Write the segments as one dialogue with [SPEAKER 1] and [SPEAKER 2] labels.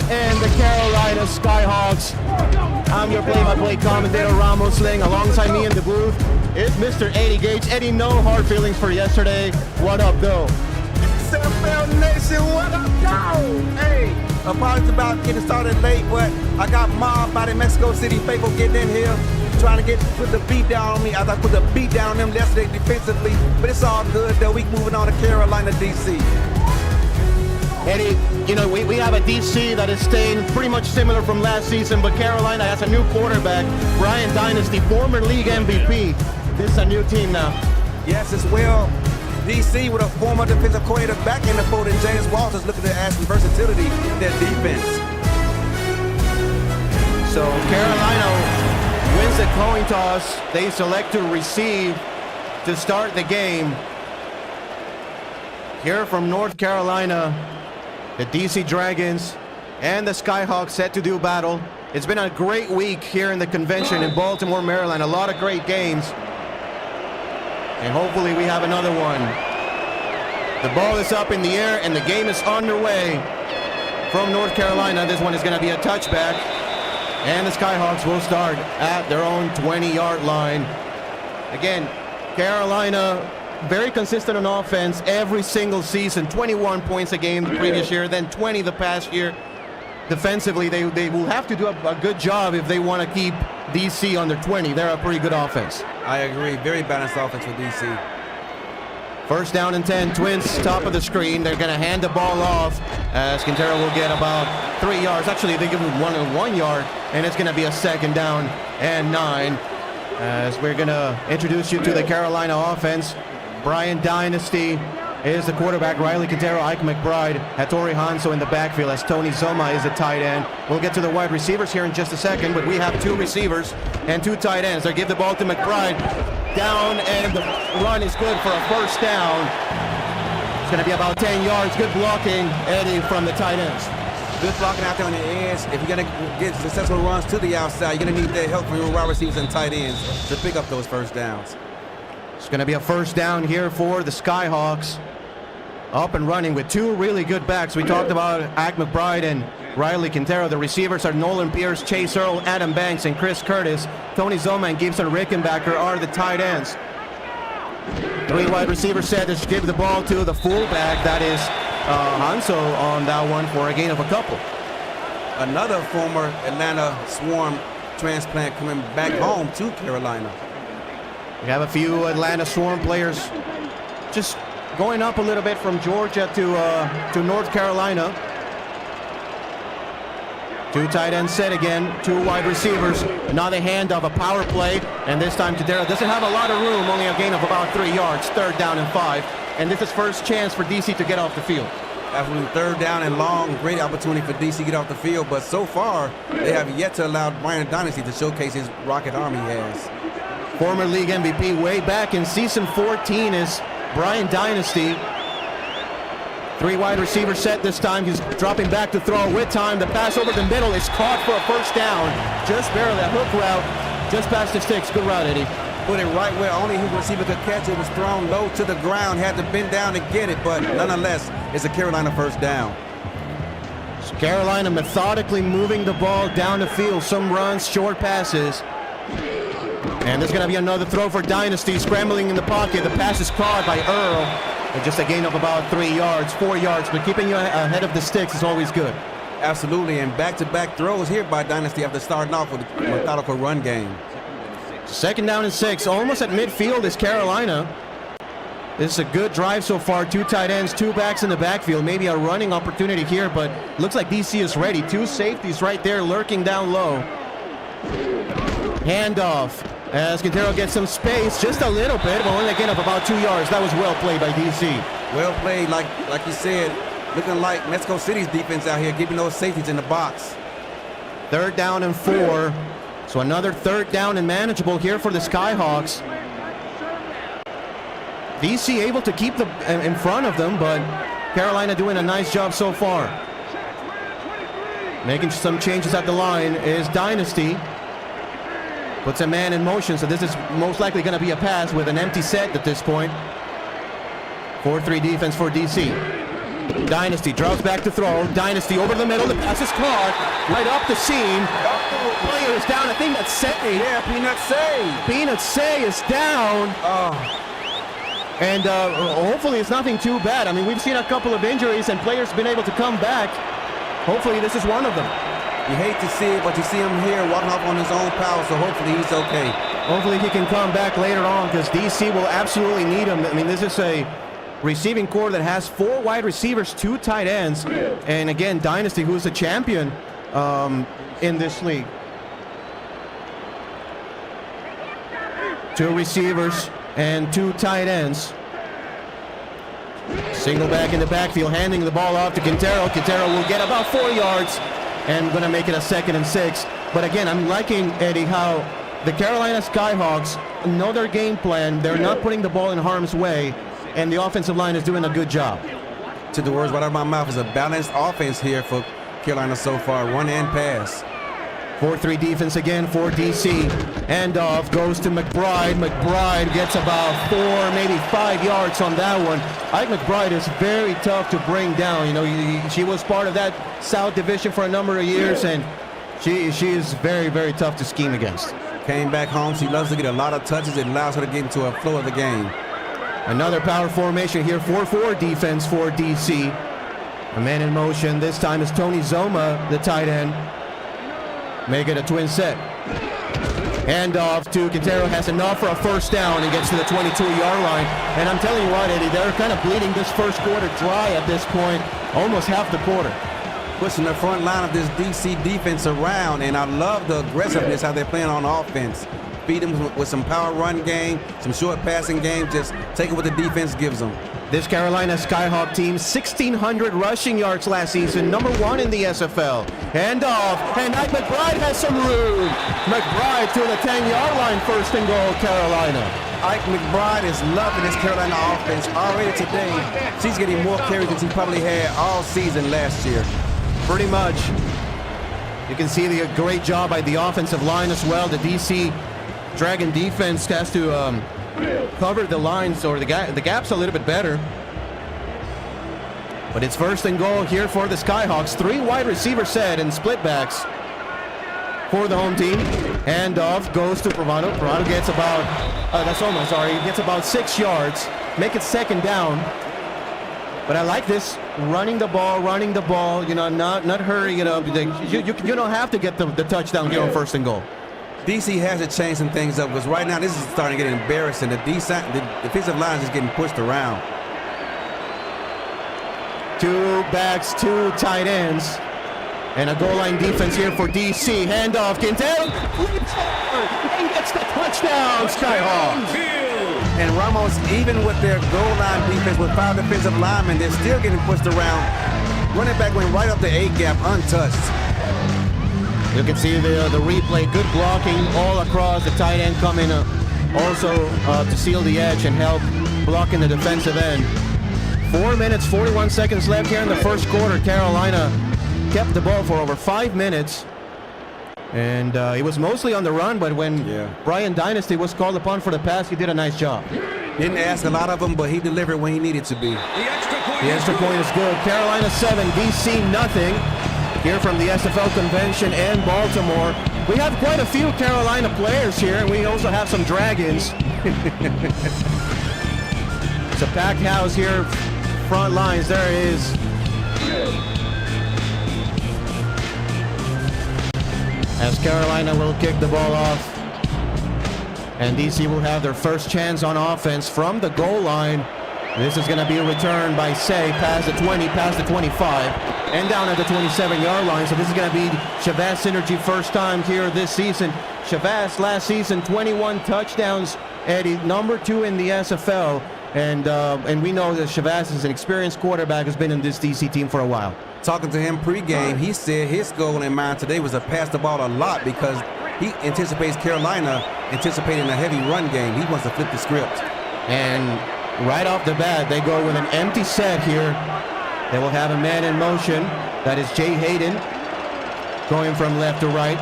[SPEAKER 1] and the Carolina Skyhawks. I'm your play-by-play commentator, Ramos Ling. Alongside me in the booth is Mr. Eddie Gage. Eddie, no hard feelings for yesterday. What up, though?
[SPEAKER 2] SFL Nation, what up, though? Hey, apologies about getting started late, but I got mobbed by the Mexico City faithful getting in here, trying to put the beat down on me. I put the beat down on them yesterday defensively, but it's all good, though. We moving on to Carolina, D.C.
[SPEAKER 1] Eddie, you know, we have a DC that is staying pretty much similar from last season, but Carolina has a new quarterback, Brian Dynasty, former league MVP. This is a new team now.
[SPEAKER 2] Yes, as well. DC with a former defensive coordinator back in the fold, and James Walters looking to add some versatility in their defense.
[SPEAKER 1] So Carolina wins the coin toss. They select to receive to start the game. Here from North Carolina, the DC Dragons and the Skyhawks set to do battle. It's been a great week here in the convention in Baltimore, Maryland. A lot of great games. And hopefully we have another one. The ball is up in the air and the game is underway from North Carolina. This one is going to be a touchback. And the Skyhawks will start at their own 20-yard line. Again, Carolina very consistent on offense every single season. 21 points a game the previous year, then 20 the past year. Defensively, they will have to do a good job if they want to keep DC under 20. They're a pretty good offense.
[SPEAKER 2] I agree. Very balanced offense with DC.
[SPEAKER 1] First down and 10. Twins top of the screen. They're going to hand the ball off as Quintero will get about 3 yards. Actually, they give him 1 yard, and it's going to be a second down and 9. As we're going to introduce you to the Carolina offense. Brian Dynasty is the quarterback. Riley Quintero, Ike McBride, Hattori Hanso in the backfield as Tony Zoma is the tight end. We'll get to the wide receivers here in just a second, but we have 2 receivers and 2 tight ends. They give the ball to McBride. Down, and the run is good for a first down. It's going to be about 10 yards. Good blocking, Eddie, from the tight ends.
[SPEAKER 2] Good blocking out there on the edge. If you're going to get successful runs to the outside, you're going to need that help from your wide receivers and tight ends to pick up those first downs.
[SPEAKER 1] It's going to be a first down here for the Skyhawks. Up and running with 2 really good backs. We talked about Ike McBride and Riley Quintero. The receivers are Nolan Pierce, Chase Earl, Adam Banks, and Chris Curtis. Tony Zoma and Gibson Rickenbacker are the tight ends. 3 wide receiver set to give the ball to the fullback. That is Hanso on that one for a gain of a couple.
[SPEAKER 2] Another former Atlanta Swarm transplant coming back home to Carolina.
[SPEAKER 1] We have a few Atlanta Swarm players just going up a little bit from Georgia to North Carolina. 2 tight ends set again, 2 wide receivers. Another handoff, a power play, and this time Quintero doesn't have a lot of room, only a gain of about 3 yards. 3rd down and 5, and this is first chance for DC to get off the field.
[SPEAKER 2] Absolutely, 3rd down and long. Great opportunity for DC to get off the field, but so far they have yet to allow Brian Dynasty to showcase his rocket arm he has.
[SPEAKER 1] Former league MVP way back in season 14 is Brian Dynasty. 3 wide receiver set this time. He's dropping back to throw with time. The pass over the middle is caught for a first down. Just barely. That hook route just past the sticks. Good route, Eddie.
[SPEAKER 2] Put it right where only his receiver could catch it. It was thrown low to the ground. Had to bend down to get it, but nonetheless, it's a Carolina first down.
[SPEAKER 1] So Carolina methodically moving the ball down the field. Some runs, short passes. And there's going to be another throw for Dynasty, scrambling in the pocket. The pass is caught by Earl. And just a gain of about 3 yards, 4 yards, but keeping you ahead of the sticks is always good.
[SPEAKER 2] Absolutely, and back-to-back throws here by Dynasty after starting off with a methodical run game.
[SPEAKER 1] 2nd down and 6, almost at midfield is Carolina. This is a good drive so far. 2 tight ends, 2 backs in the backfield. Maybe a running opportunity here, but looks like DC is ready. 2 safeties right there lurking down low. Handoff as Quintero gets some space, just a little bit, but only a gain of about 2 yards. That was well played by DC.
[SPEAKER 2] Well played, like you said, looking like Mexico City's defense out here, keeping those safeties in the box.
[SPEAKER 1] 3rd down and 4. So another 3rd down and manageable here for the Skyhawks. DC able to keep in front of them, but Carolina doing a nice job so far. Making some changes at the line is Dynasty. Puts a man in motion, so this is most likely going to be a pass with an empty set at this point. 4-3 defense for DC. Dynasty drops back to throw. Dynasty over the middle. The pass is caught. Right up the seam. Player is down. I think that's Say.
[SPEAKER 2] Yeah, Peanut Say.
[SPEAKER 1] Peanut Say is down. And hopefully it's nothing too bad. I mean, we've seen a couple of injuries and players been able to come back. Hopefully this is one of them.
[SPEAKER 2] You hate to see it, but you see him here walking off on his own power, so hopefully he's okay.
[SPEAKER 1] Hopefully he can come back later on because DC will absolutely need him. I mean, this is a receiving core that has 4 wide receivers, 2 tight ends, and again, Dynasty, who's a champion in this league. 2 receivers and 2 tight ends. Single back in the backfield, handing the ball off to Quintero. Quintero will get about 4 yards and going to make it a 2nd and 6. But again, I'm liking, Eddie, how the Carolina Skyhawks know their game plan. They're not putting the ball in harm's way, and the offensive line is doing a good job.
[SPEAKER 2] To the words right out of my mouth, is a balanced offense here for Carolina so far, run and pass.
[SPEAKER 1] 4-3 defense again for DC. Handoff goes to McBride. McBride gets about 4, maybe 5 yards on that one. Ike McBride is very tough to bring down. You know, she was part of that South Division for a number of years, and she is very, very tough to scheme against.
[SPEAKER 2] Came back home. She loves to get a lot of touches. It allows her to get into a flow of the game.
[SPEAKER 1] Another power formation here, 4-4 defense for DC. A man in motion. This time is Tony Zoma, the tight end. Make it a twin set. Handoff to Quintero, has enough for a first down and gets to the 22-yard line. And I'm telling you what, Eddie, they're kind of bleeding this first quarter dry at this point, almost half the quarter.
[SPEAKER 2] Pushing the front line of this DC defense around, and I love the aggressiveness how they're playing on offense. Feed them with some power run game, some short passing game, just taking what the defense gives them.
[SPEAKER 1] This Carolina Skyhawk team, 1,600 rushing yards last season, number 1 in the SFL. Handoff, and Ike McBride has some room. McBride to the 10-yard line, 1st and goal, Carolina.
[SPEAKER 2] Ike McBride is loving this Carolina offense. Already today, she's getting more carries than she probably had all season last year.
[SPEAKER 1] Pretty much. You can see the great job by the offensive line as well. The DC Dragon defense has to cover the lines or the gaps a little bit better. But it's 1st and goal here for the Skyhawks. 3 wide receiver set and split backs for the home team. Handoff goes to Bravado. Bravado gets about, gets about 6 yards. Make it 2nd down. But I like this, running the ball, you know, not hurrying it up. You don't have to get the touchdown here on 1st and goal.
[SPEAKER 2] DC has to change some things up because right now this is starting to get embarrassing. The defensive line is just getting pushed around. 2 backs, 2 tight ends, and a goal line defense here for DC. Handoff, Quintero, and gets the touchdown, Skyhawks. And Ramos, even with their goal line defense with 5 defensive linemen, they're still getting pushed around. Running back went right up the A gap untouched.
[SPEAKER 1] You can see the replay, good blocking all across. The tight end coming also to seal the edge and help blocking the defensive end. 4 minutes, 41 seconds left here in the first quarter. Carolina kept the ball for over 5 minutes. And it was mostly on the run, but when Brian Dynasty was called upon for the pass, he did a nice job.
[SPEAKER 2] Didn't ask a lot of them, but he delivered when he needed to be.
[SPEAKER 1] The extra point is good. Carolina 7, DC nothing. Here from the SFL convention and Baltimore. We have quite a few Carolina players here, and we also have some Dragons. It's a packed house here. Front lines, there it is. As Carolina will kick the ball off. And DC will have their first chance on offense from the goal line. This is going to be a return by Say, past the 20, past the 25, and down at the 27-yard line. So this is going to be Chavez Synergy first time here this season. Chavez last season, 21 touchdowns, Eddie, number 2 in the SFL. And we know that Chavez is an experienced quarterback, has been in this DC team for a while.
[SPEAKER 2] Talking to him pregame, he said his goal in mind today was to pass the ball a lot because he anticipates Carolina anticipating a heavy run game. He wants to flip the script.
[SPEAKER 1] And right off the bat, they go with an empty set here. They will have a man in motion. That is Jay Hayden going from left to right.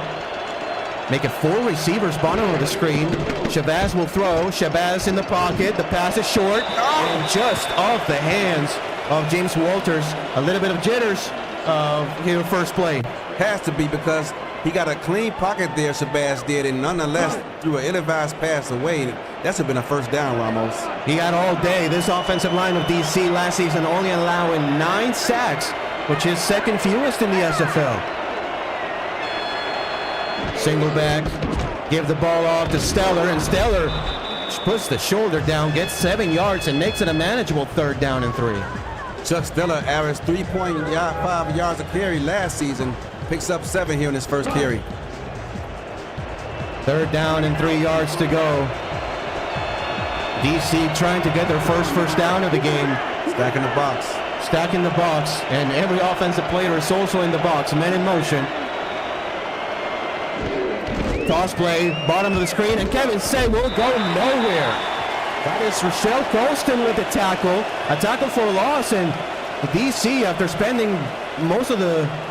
[SPEAKER 1] Make it 4 receivers, bottom of the screen. Shabazz will throw. Shabazz in the pocket. The pass is short and just off the hands of James Walters. A little bit of jitters here first play.
[SPEAKER 2] Has to be, because he got a clean pocket there, Shabazz did, and nonetheless threw an ill-advised pass away. That should have been a first down, Ramos.
[SPEAKER 1] He had all day. This offensive line of DC last season only allowing 9 sacks, which is second fewest in the SFL. Single back, give the ball off to Stellar, and Stellar puts the shoulder down, gets 7 yards, and makes it a manageable 3rd down and 3.
[SPEAKER 2] Chuck Stellar averaged 3.5 yards a carry last season. Picks up 7 here in his first carry.
[SPEAKER 1] 3rd down and 3 yards to go. DC trying to get their first down of the game.
[SPEAKER 2] Stacking the box.
[SPEAKER 1] Stacking the box, and every offensive player is also in the box. Men in motion. Toss play, bottom of the screen, and Kevin Say will go nowhere. That is Rochelle Colston with the tackle. A tackle for loss, and DC, after spending most of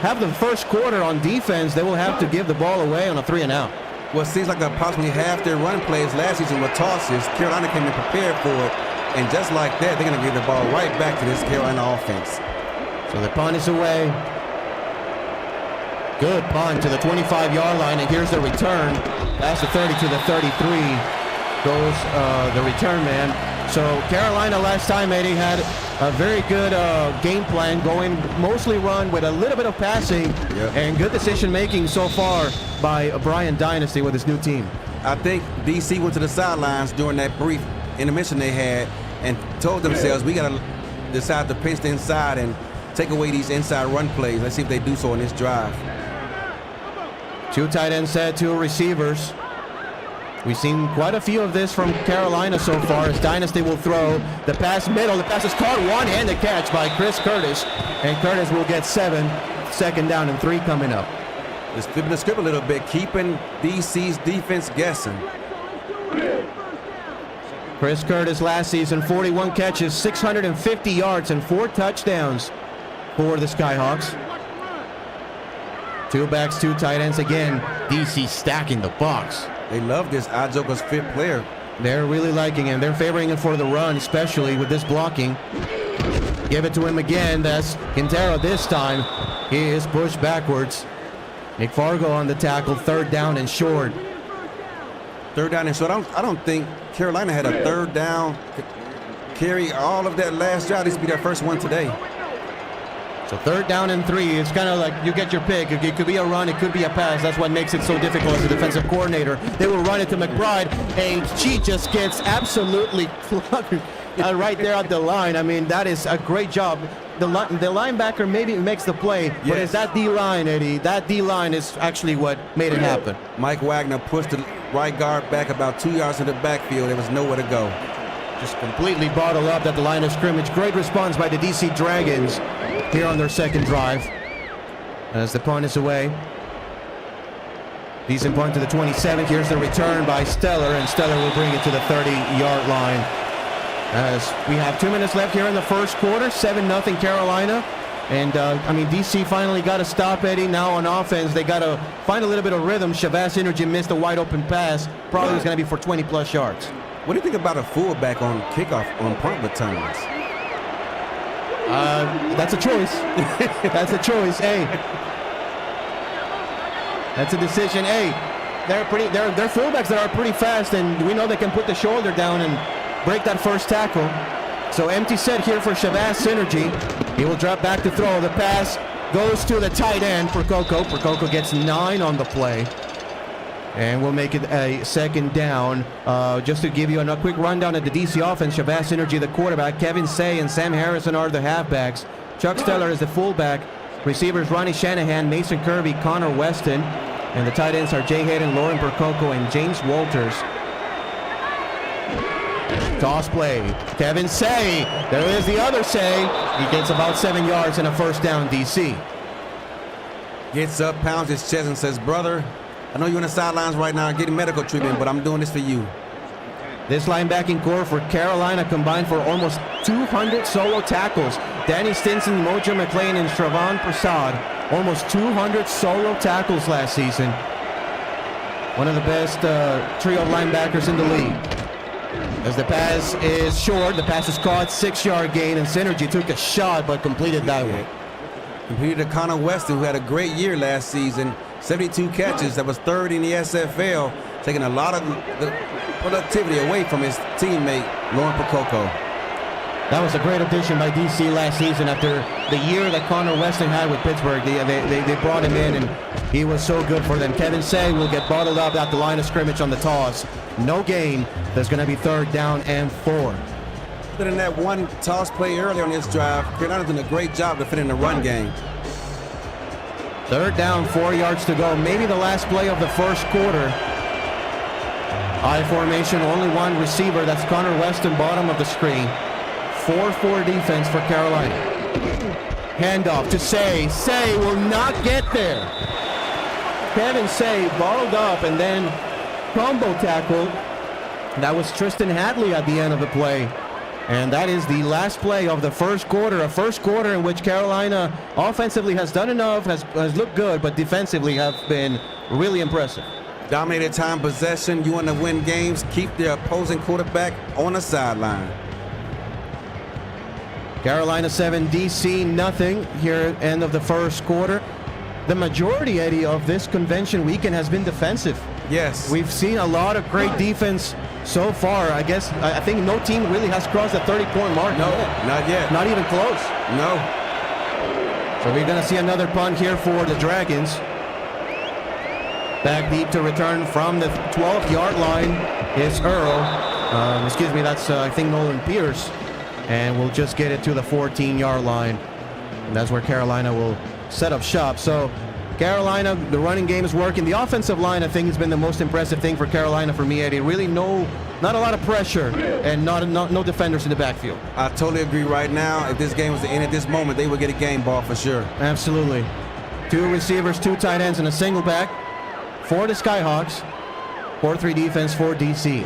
[SPEAKER 1] half the first quarter on defense, they will have to give the ball away on a 3 and out.
[SPEAKER 2] Well, it seems like approximately half their run plays last season were tosses. Carolina came in prepared for it, and just like that, they're going to give the ball right back to this Carolina offense.
[SPEAKER 1] So the punt is away. Good punt to the 25-yard line, and here's the return. That's the 30 to the 33. Goes the return man. So Carolina last time, Eddie, had a very good game plan, going mostly run with a little bit of passing, and good decision making so far by Brian Dynasty with his new team.
[SPEAKER 2] I think DC went to the sidelines during that brief intermission they had and told themselves, we got to decide to pinch the inside and take away these inside run plays. Let's see if they do so in this drive.
[SPEAKER 1] 2 tight ends set, 2 receivers. We've seen quite a few of this from Carolina so far, as Dynasty will throw the pass middle. The pass is caught, one-handed catch by Chris Curtis, and Curtis will get 7. 2nd down and 3 coming up.
[SPEAKER 2] Just flipping the script a little bit, keeping DC's defense guessing.
[SPEAKER 1] Chris Curtis last season, 41 catches, 650 yards, and 4 touchdowns for the Skyhawks. 2 backs, 2 tight ends. Again, DC stacking the box.
[SPEAKER 2] They love this Joker's 5th player.
[SPEAKER 1] They're really liking him. They're favoring him for the run, especially with this blocking. Give it to him again. That's Quintero this time. He is pushed backwards. Nick Fargo on the tackle. 3rd down and short.
[SPEAKER 2] 3rd down and short. I don't think Carolina had a 3rd down carry all of that last drive. This will be their first one today.
[SPEAKER 1] So 3rd down and 3, it's kind of like you get your pick. It could be a run, it could be a pass. That's what makes it so difficult as a defensive coordinator. They will run it to McBride, and she just gets absolutely cluttered right there at the line. I mean, that is a great job. The linebacker maybe makes the play, but it's that D-line, Eddie. That D-line is actually what made it happen.
[SPEAKER 2] Mike Wagner pushed the right guard back about 2 yards in the backfield. There was nowhere to go.
[SPEAKER 1] Just completely bottled up at the line of scrimmage. Great response by the DC Dragons here on their 2nd drive. As the punt is away. Decent punt to the 27th. Here's the return by Stellar, and Stellar will bring it to the 30-yard line. As we have 2 minutes left here in the first quarter, 7-0 Carolina. And, I mean, DC finally got to stop, Eddie. Now on offense, they got to find a little bit of rhythm. Shabazz Energy missed a wide-open pass. Probably was going to be for 20-plus yards.
[SPEAKER 2] What do you think about a fullback on kickoff on punt returns?
[SPEAKER 1] That's a choice. That's a choice. Hey, that's a decision. Hey, they're fullbacks that are pretty fast, and we know they can put the shoulder down and break that first tackle. So empty set here for Shabazz Synergy. He will drop back to throw. The pass goes to the tight end for Coco. Coco gets 9 on the play. And we'll make it a 2nd down. Just to give you a quick rundown of the DC offense, Shabazz Synergy, the quarterback. Kevin Say and Sam Harrison are the halfbacks. Chuck Stellar is the fullback. Receivers, Ronnie Shanahan, Mason Kirby, Connor Weston. And the tight ends are Jay Hayden, Lauren Percoco, and James Walters. Toss play. Kevin Say. There is the other Say. He gets about 7 yards and a 1st down, DC.
[SPEAKER 2] Gets up, pounds his chest, and says, brother, I know you're on the sidelines right now getting medical treatment, but I'm doing this for you.
[SPEAKER 1] This linebacking core for Carolina combined for almost 200 solo tackles. Danny Stinson, Mojo McLean, and Shravan Prasad. Almost 200 solo tackles last season. One of the best trio of linebackers in the league. As the pass is short, the pass is caught, 6-yard gain, and Synergy took a shot but completed that one.
[SPEAKER 2] Completed to Connor Weston, who had a great year last season. 72 catches, that was third in the SFL, taking a lot of the productivity away from his teammate, Lauren Prococo.
[SPEAKER 1] That was a great addition by DC last season after the year that Connor Weston had with Pittsburgh. They brought him in, and he was so good for them. Kevin Say will get bottled up at the line of scrimmage on the toss. No gain. There's going to be 3rd down and 4.
[SPEAKER 2] Other than that one toss play earlier on this drive, Carolina's doing a great job defending the run game.
[SPEAKER 1] 3rd down, 4 yards to go. Maybe the last play of the first quarter. I formation, only one receiver. That's Connor Weston, bottom of the screen. 4-4 defense for Carolina. Handoff to Say. Say will not get there. Kevin Say balled up and then combo tackle. That was Tristan Hadley at the end of the play. And that is the last play of the first quarter. A first quarter in which Carolina offensively has done enough, has looked good, but defensively have been really impressive.
[SPEAKER 2] Dominated time possession. You want to win games, keep the opposing quarterback on the sideline.
[SPEAKER 1] Carolina 7, DC nothing here at end of the first quarter. The majority, Eddie, of this convention weekend has been defensive.
[SPEAKER 2] Yes.
[SPEAKER 1] We've seen a lot of great defense so far. I think no team really has crossed the 30-point mark.
[SPEAKER 2] No, not yet.
[SPEAKER 1] Not even close.
[SPEAKER 2] No.
[SPEAKER 1] So we're going to see another punt here for the Dragons. Back deep to return from the 12-yard line is Earl. That's I think Nolan Pierce. And we'll just get it to the 14-yard line. And that's where Carolina will set up shop. So Carolina, the running game is working. The offensive line, I think, has been the most impressive thing for Carolina for me, Eddie. Really not a lot of pressure and no defenders in the backfield.
[SPEAKER 2] I totally agree right now. If this game was to end at this moment, they would get a game ball for sure.
[SPEAKER 1] Absolutely. 2 receivers, 2 tight ends, and a single back for the Skyhawks. 4-3 defense for DC.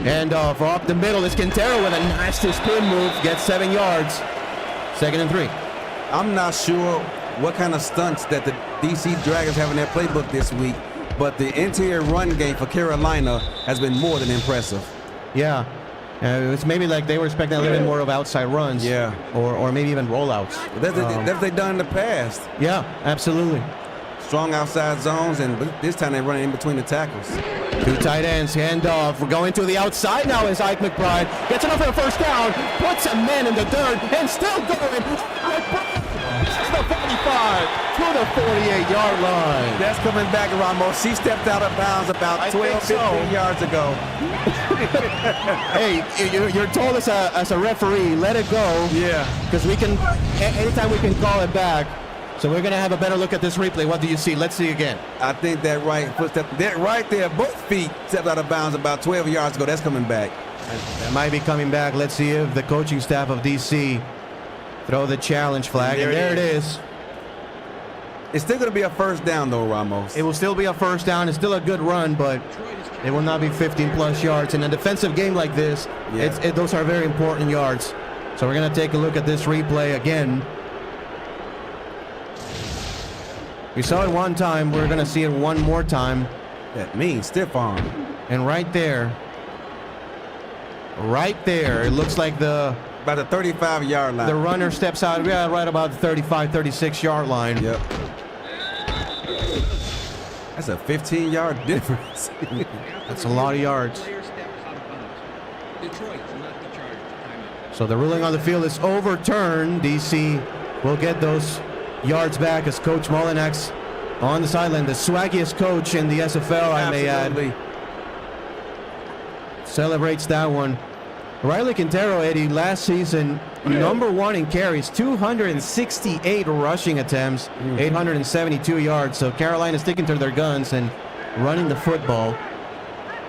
[SPEAKER 1] And up the middle is Quintero with a nasty spin move. Gets 7 yards. 2nd and 3.
[SPEAKER 2] I'm not sure what kind of stunts that the DC Dragons have in their playbook this week, but the interior run game for Carolina has been more than impressive.
[SPEAKER 1] Yeah. It's maybe like they were expecting a little bit more of outside runs.
[SPEAKER 2] Yeah.
[SPEAKER 1] Or maybe even rollouts.
[SPEAKER 2] That's what they've done in the past.
[SPEAKER 1] Yeah, absolutely.
[SPEAKER 2] Strong outside zones, and this time they're running in between the tackles.
[SPEAKER 1] 2 tight ends, handoff. We're going to the outside now as Ike McBride gets enough for a first down, puts a man in the dirt, and still going. The 45 to the 48-yard line.
[SPEAKER 2] That's coming back, Ramos. She stepped out of bounds about 12, 15 yards ago.
[SPEAKER 1] Hey, you're told as a referee, let it go.
[SPEAKER 2] Yeah.
[SPEAKER 1] Because anytime we can call it back. So we're going to have a better look at this replay. What do you see? Let's see again.
[SPEAKER 2] I think that right footstep, that right there, both feet stepped out of bounds about 12 yards ago. That's coming back.
[SPEAKER 1] That might be coming back. Let's see if the coaching staff of DC throw the challenge flag. And there it is.
[SPEAKER 2] It's still going to be a first down, though, Ramos.
[SPEAKER 1] It will still be a first down. It's still a good run, but it will not be 15-plus yards. In a defensive game like this, those are very important yards. So we're going to take a look at this replay again. We saw it one time. We're going to see it one more time.
[SPEAKER 2] That means stiff arm.
[SPEAKER 1] And right there, it looks like
[SPEAKER 2] about the 35-yard line.
[SPEAKER 1] The runner steps out, right about the 35, 36-yard line.
[SPEAKER 2] Yep. That's a 15-yard difference.
[SPEAKER 1] That's a lot of yards. So the ruling on the field is overturned. DC will get those yards back as Coach Molinax on the sideline, the swaggiest coach in the SFL, I may add. Celebrates that one. Riley Quintero, Eddie, last season, #1 in carries, 268 rushing attempts, 872 yards. So Carolina sticking to their guns and running the football.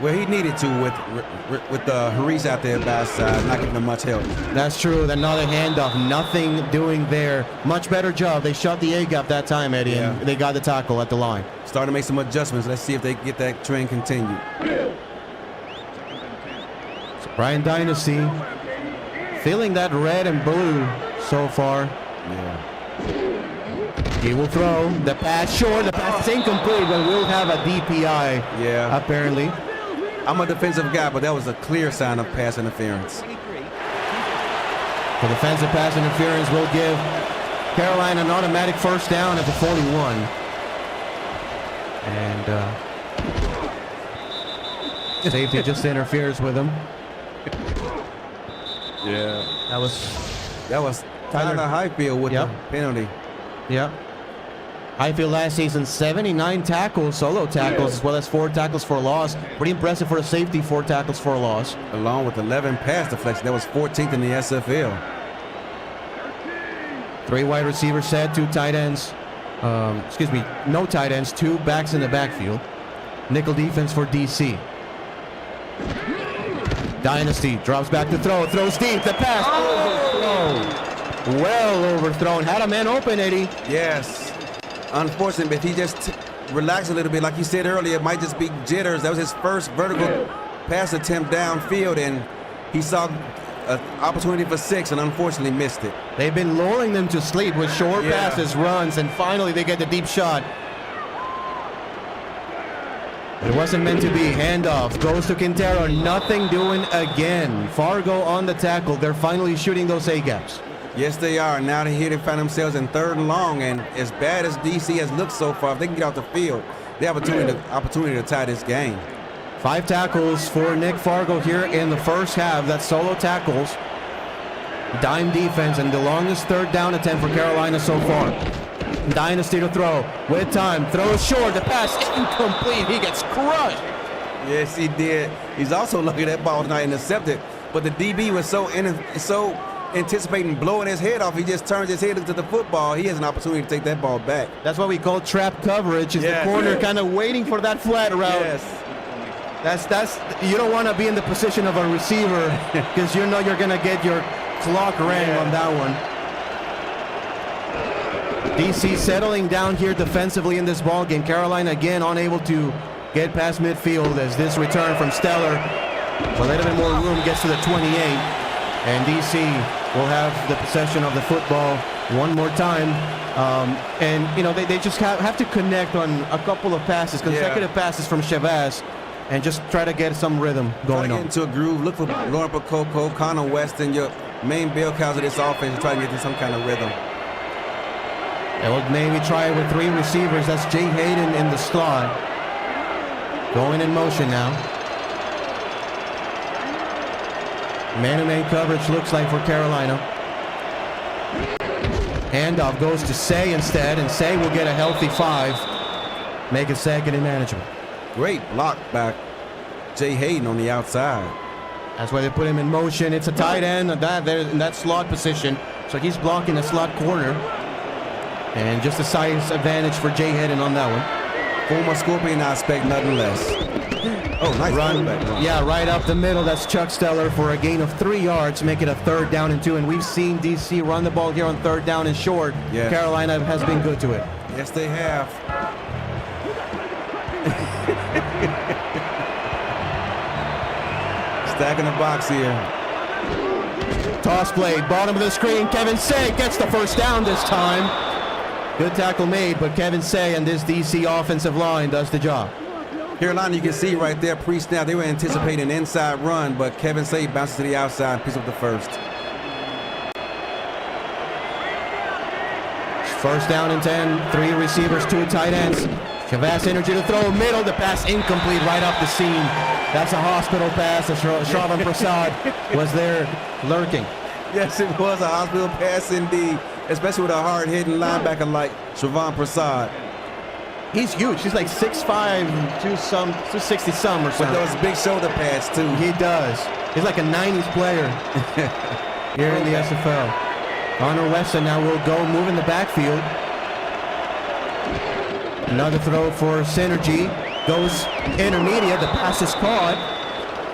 [SPEAKER 2] Well, he needed to with Harris out there by his side, not giving him much help.
[SPEAKER 1] That's true. Another handoff, nothing doing there. Much better job. They shot the A-gap that time, Eddie, and they got the tackle at the line.
[SPEAKER 2] Starting to make some adjustments. Let's see if they get that trend continued.
[SPEAKER 1] So Brian Dynasty feeling that red and blue so far.
[SPEAKER 2] Yeah.
[SPEAKER 1] He will throw. The pass short. The pass is incomplete, but we'll have a DPI, apparently.
[SPEAKER 2] I'm a defensive guy, but that was a clear sign of pass interference.
[SPEAKER 1] The defensive pass interference will give Carolina an automatic first down at the 41. And safety just interferes with him.
[SPEAKER 2] Yeah.
[SPEAKER 1] That was
[SPEAKER 2] Tyler Highfield with the penalty.
[SPEAKER 1] Yep. Highfield last season, 79 tackles, solo tackles, as well as 4 tackles for a loss. Pretty impressive for a safety, 4 tackles for a loss.
[SPEAKER 2] Along with 11 pass deflections. That was 14th in the SFL.
[SPEAKER 1] 3 wide receivers set, 2 tight ends. No tight ends, 2 backs in the backfield. Nickel defense for DC. Dynasty drops back to throw, throws deep, the pass. Well overthrown. Had a man open, Eddie.
[SPEAKER 2] Yes. Unfortunately, but he just relaxed a little bit. Like you said earlier, it might just be jitters. That was his first vertical pass attempt downfield, and he saw an opportunity for 6 and unfortunately missed it.
[SPEAKER 1] They've been lulling them to sleep with short passes, runs, and finally they get the deep shot. It wasn't meant to be. Handoff goes to Quintero. Nothing doing again. Fargo on the tackle. They're finally shooting those A-gaps.
[SPEAKER 2] Yes, they are. Now they're here to find themselves in 3rd and long, and as bad as DC has looked so far, if they can get off the field, they have opportunity to tie this game.
[SPEAKER 1] 5 tackles for Nick Fargo here in the first half. That's solo tackles. Dime defense, and the longest 3rd down attempt for Carolina so far. Dynasty to throw with time. Throws short. The pass incomplete. He gets crushed.
[SPEAKER 2] Yes, he did. He's also lucky that ball was not intercepted, but the DB was so anticipating blowing his head off, he just turns his head into the football. He has an opportunity to take that ball back.
[SPEAKER 1] That's what we call trap coverage. Is the corner kind of waiting for that flat route.
[SPEAKER 2] Yes.
[SPEAKER 1] That's you don't want to be in the position of a receiver because you know you're gonna get your clock rang on that one. DC settling down here defensively in this ball game. Carolina again unable to get past midfield as this return from Stellar, a little bit more room, gets to the 28. And DC will have the possession of the football one more time. And, you know, they just have to connect on a couple of passes, consecutive passes from Chavez, and just try to get some rhythm going on.
[SPEAKER 2] Get into a groove. Look for Lauren Prococo, Connor Weston, your main bell cows of this offense, and try to get into some kind of rhythm.
[SPEAKER 1] And we'll maybe try it with 3 receivers. That's Jay Hayden in the slot. Going in motion now. Man-to-man coverage looks like for Carolina. Handoff goes to Say instead, and Say will get a healthy 5. Make it 2nd and manageable.
[SPEAKER 2] Great block by Jay Hayden on the outside.
[SPEAKER 1] That's why they put him in motion. It's a tight end in that slot position, so he's blocking the slot corner. And just a size advantage for Jay Hayden on that one.
[SPEAKER 2] Former Scorpion, I expect nothing less. Oh, nice
[SPEAKER 1] run.
[SPEAKER 2] Run.
[SPEAKER 1] Yeah, right up the middle. That's Chuck Stellar for a gain of 3 yards, make it a 3rd down and 2. And we've seen DC run the ball here on 3rd down and short.
[SPEAKER 2] Yeah.
[SPEAKER 1] Carolina has been good to it.
[SPEAKER 2] Yes, they have. Stacking the box here.
[SPEAKER 1] Toss play, bottom of the screen. Kevin Say gets the first down this time. Good tackle made, but Kevin Say and this DC offensive line does the job.
[SPEAKER 2] Carolina, you can see right there pre-snap, they were anticipating an inside run, but Kevin Say bounces to the outside and picks up the first.
[SPEAKER 1] 1st down and 10, 3 receivers, 2 tight ends. Chavez energy to throw, middle, the pass incomplete right off the seam. That's a hospital pass. Shravan Prasad was there lurking.
[SPEAKER 2] Yes, it was a hospital pass indeed, especially with a hard-hitting linebacker like Shravan Prasad.
[SPEAKER 1] He's huge. He's like 6'5", 260 some or something.
[SPEAKER 2] But those big shoulder pads too.
[SPEAKER 1] He does. He's like a 90s player here in the SFL. Connor Weston now will go move in the backfield. Another throw for Synergy. Goes intermediate. The pass is caught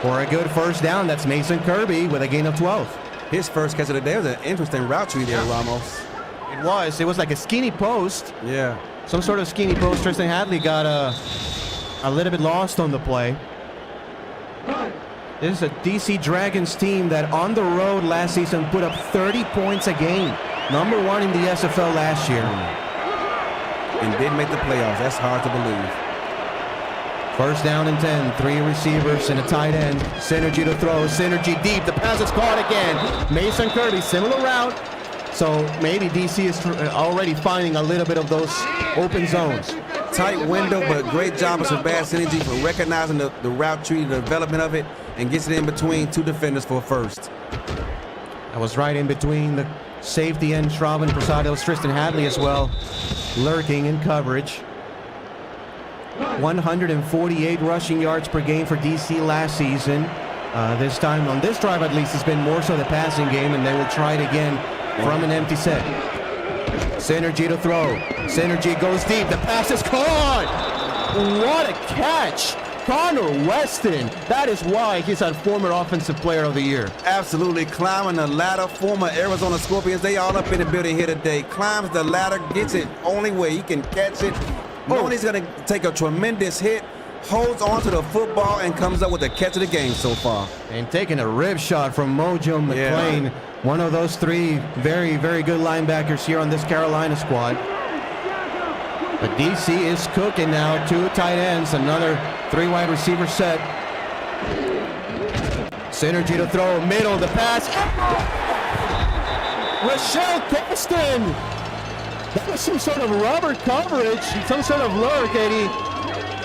[SPEAKER 1] for a good 1st down. That's Mason Kirby with a gain of 12.
[SPEAKER 2] His first catch of the day. Was an interesting route tree there, Ramos.
[SPEAKER 1] It was. It was like a skinny post.
[SPEAKER 2] Yeah.
[SPEAKER 1] Some sort of skinny post. Tristan Hadley got a little bit lost on the play. This is a DC Dragons team that on the road last season put up 30 points a game. Number 1 in the SFL last year.
[SPEAKER 2] And didn't make the playoffs. That's hard to believe.
[SPEAKER 1] First down and 10. 3 receivers and a tight end. Synergy to throw. Synergy deep. The pass is caught again. Mason Kirby, similar route. So maybe DC is already finding a little bit of those open zones.
[SPEAKER 2] Tight window, but great job of bad synergy for recognizing the route tree, the development of it, and gets it in between 2 defenders for a first.
[SPEAKER 1] I was right in between the safety and Shravan Prasados, Tristan Hadley as well, lurking in coverage. 148 rushing yards per game for DC last season. This time, on this drive at least, it's been more so the passing game, and they will try it again from an empty set. Synergy to throw. Synergy goes deep. The pass is caught. What a catch. Connor Weston. That is why he's a former Offensive Player of the Year.
[SPEAKER 2] Absolutely climbing the ladder. Former Arizona Scorpions, they all up in the building here today. Climbs the ladder, gets it only way he can catch it. Knowing he's going to take a tremendous hit, holds on to the football, and comes up with the catch of the game so far.
[SPEAKER 1] And taking a rib shot from Mojo McClain. One of those 3 very, very good linebackers here on this Carolina squad. But DC is cooking now. 2 tight ends, another 3 wide receiver set. Synergy to throw, middle, the pass. Rochelle Keston. That was some sort of rubber coverage, some sort of lurk, Eddie.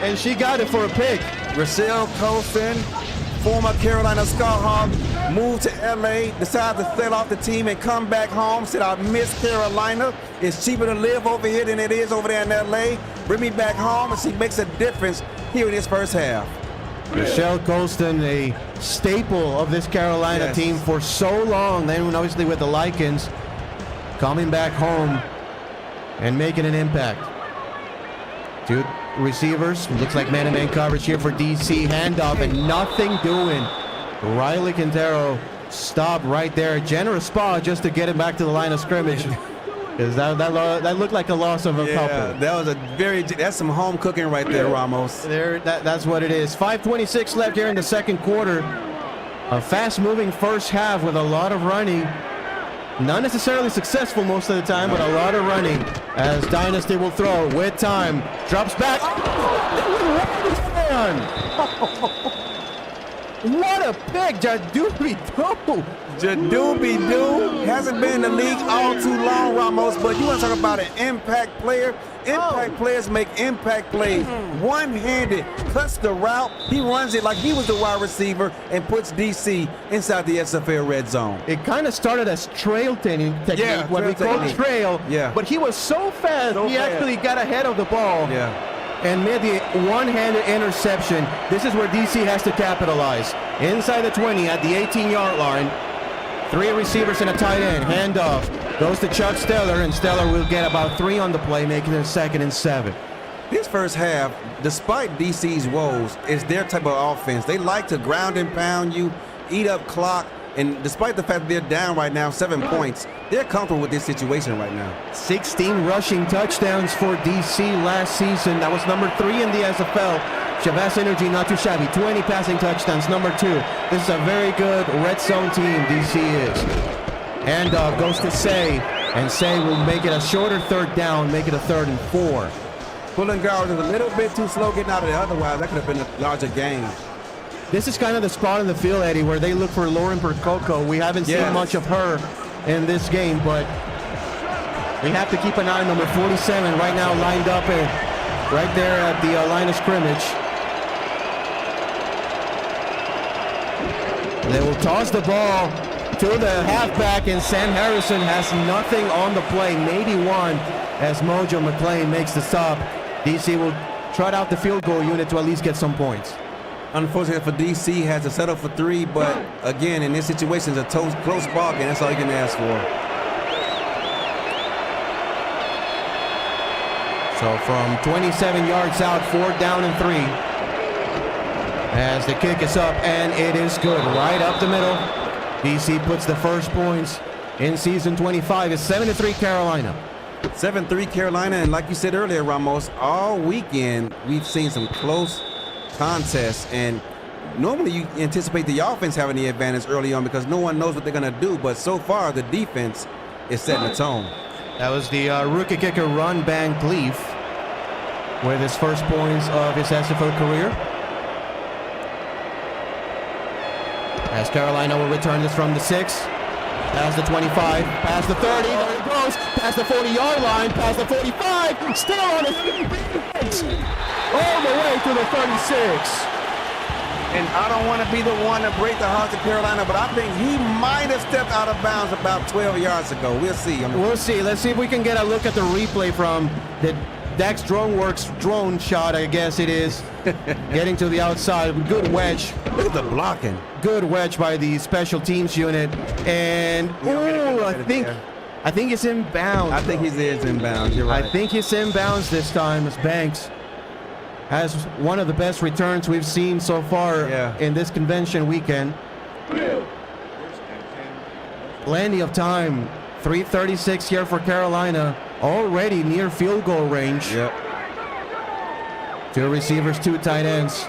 [SPEAKER 1] And she got it for a pick.
[SPEAKER 2] Rochelle Colston, former Carolina Skyhawk, moved to LA, decided to sell off the team and come back home. Said, I miss Carolina. It's cheaper to live over here than it is over there in LA. Bring me back home, and she makes a difference here in this first half.
[SPEAKER 1] Rochelle Colston, a staple of this Carolina team for so long. Then obviously with the Lycans, coming back home and making an impact. 2 receivers. Looks like man-to-man coverage here for DC. Handoff and nothing doing. Riley Quintero stopped right there. Generous spot just to get him back to the line of scrimmage. Because that looked like a loss of a couple.
[SPEAKER 2] That's some home cooking right there, Ramos.
[SPEAKER 1] That's what it is. 5:26 left here in the second quarter. A fast-moving first half with a lot of running. Not necessarily successful most of the time, but a lot of running as Dynasty will throw with time. Drops back. What a pick, Jadoobie-Doo.
[SPEAKER 2] Jadoobie-Doo hasn't been in the league all too long, Ramos, but you want to talk about an impact player? Impact players make impact plays. One-handed, cuts the route. He runs it like he was the wide receiver and puts DC inside the SFL red zone.
[SPEAKER 1] It kind of started as trail technique, what we call trail, but he was so fast, he actually got ahead of the ball. And made the one-handed interception. This is where DC has to capitalize. Inside the 20 at the 18-yard line. 3 receivers and a tight end. Handoff goes to Chuck Steller, and Steller will get about 3 on the play, making it 2nd and 7.
[SPEAKER 2] This first half, despite DC's woes, is their type of offense. They like to ground and pound you, eat up clock, and despite the fact that they're down right now 7 points, they're comfortable with this situation right now.
[SPEAKER 1] 16 rushing touchdowns for DC last season. That was number 3 in the SFL. Shabazz Energy, not too shabby. 20 passing touchdowns, number 2. This is a very good red zone team, DC is. Handoff goes to Say, and Say will make it a shorter 3rd down, make it a 3rd and 4.
[SPEAKER 2] Pulling guard is a little bit too slow getting out of it. Otherwise, that could have been a larger game.
[SPEAKER 1] This is kind of the spot in the field, Eddie, where they look for Lauren Percoco. We haven't seen much of her in this game, but we have to keep an eye on number 47 right now lined up right there at the line of scrimmage. They will toss the ball to the halfback, and Sam Harrison has nothing on the play, maybe 1, as Mojo McClain makes the stop. DC will trot out the field goal unit to at least get some points.
[SPEAKER 2] Unfortunately for DC, has to settle for 3, but again, in this situation, it's a close ball game. That's all you can ask for.
[SPEAKER 1] So from 27 yards out, 4th down and 3. As the kick is up, and it is good. Right up the middle. DC puts the first points in season 25. It's 7-3 Carolina.
[SPEAKER 2] 7-3 Carolina, and like you said earlier, Ramos, all weekend we've seen some close contests, and normally you anticipate the offense having the advantage early on because no one knows what they're going to do, but so far the defense is setting the tone.
[SPEAKER 1] That was the rookie kicker, Ron Van Cleef. with his first points of his SFL career. As Carolina will return this from the 6, past the 25, past the 30, there it goes, past the 40-yard line, past the 45, still on his feet, all the way to the 36.
[SPEAKER 2] And I don't want to be the one to break the hearts of Carolina, but I think he might have stepped out of bounds about 12 yards ago. We'll see.
[SPEAKER 1] We'll see. Let's see if we can get a look at the replay from the Dex DroneWorks drone shot, I guess it is. Getting to the outside. Good wedge.
[SPEAKER 2] Look at the blocking.
[SPEAKER 1] Good wedge by the special teams unit. And, ooh, I think it's inbounds.
[SPEAKER 2] I think he's inbounds. You're right.
[SPEAKER 1] I think he's inbounds this time as Banks has one of the best returns we've seen so far in this convention weekend. Plenty of time. 3:36 here for Carolina. Already near field goal range.
[SPEAKER 2] Yep.
[SPEAKER 1] 2 receivers, 2 tight ends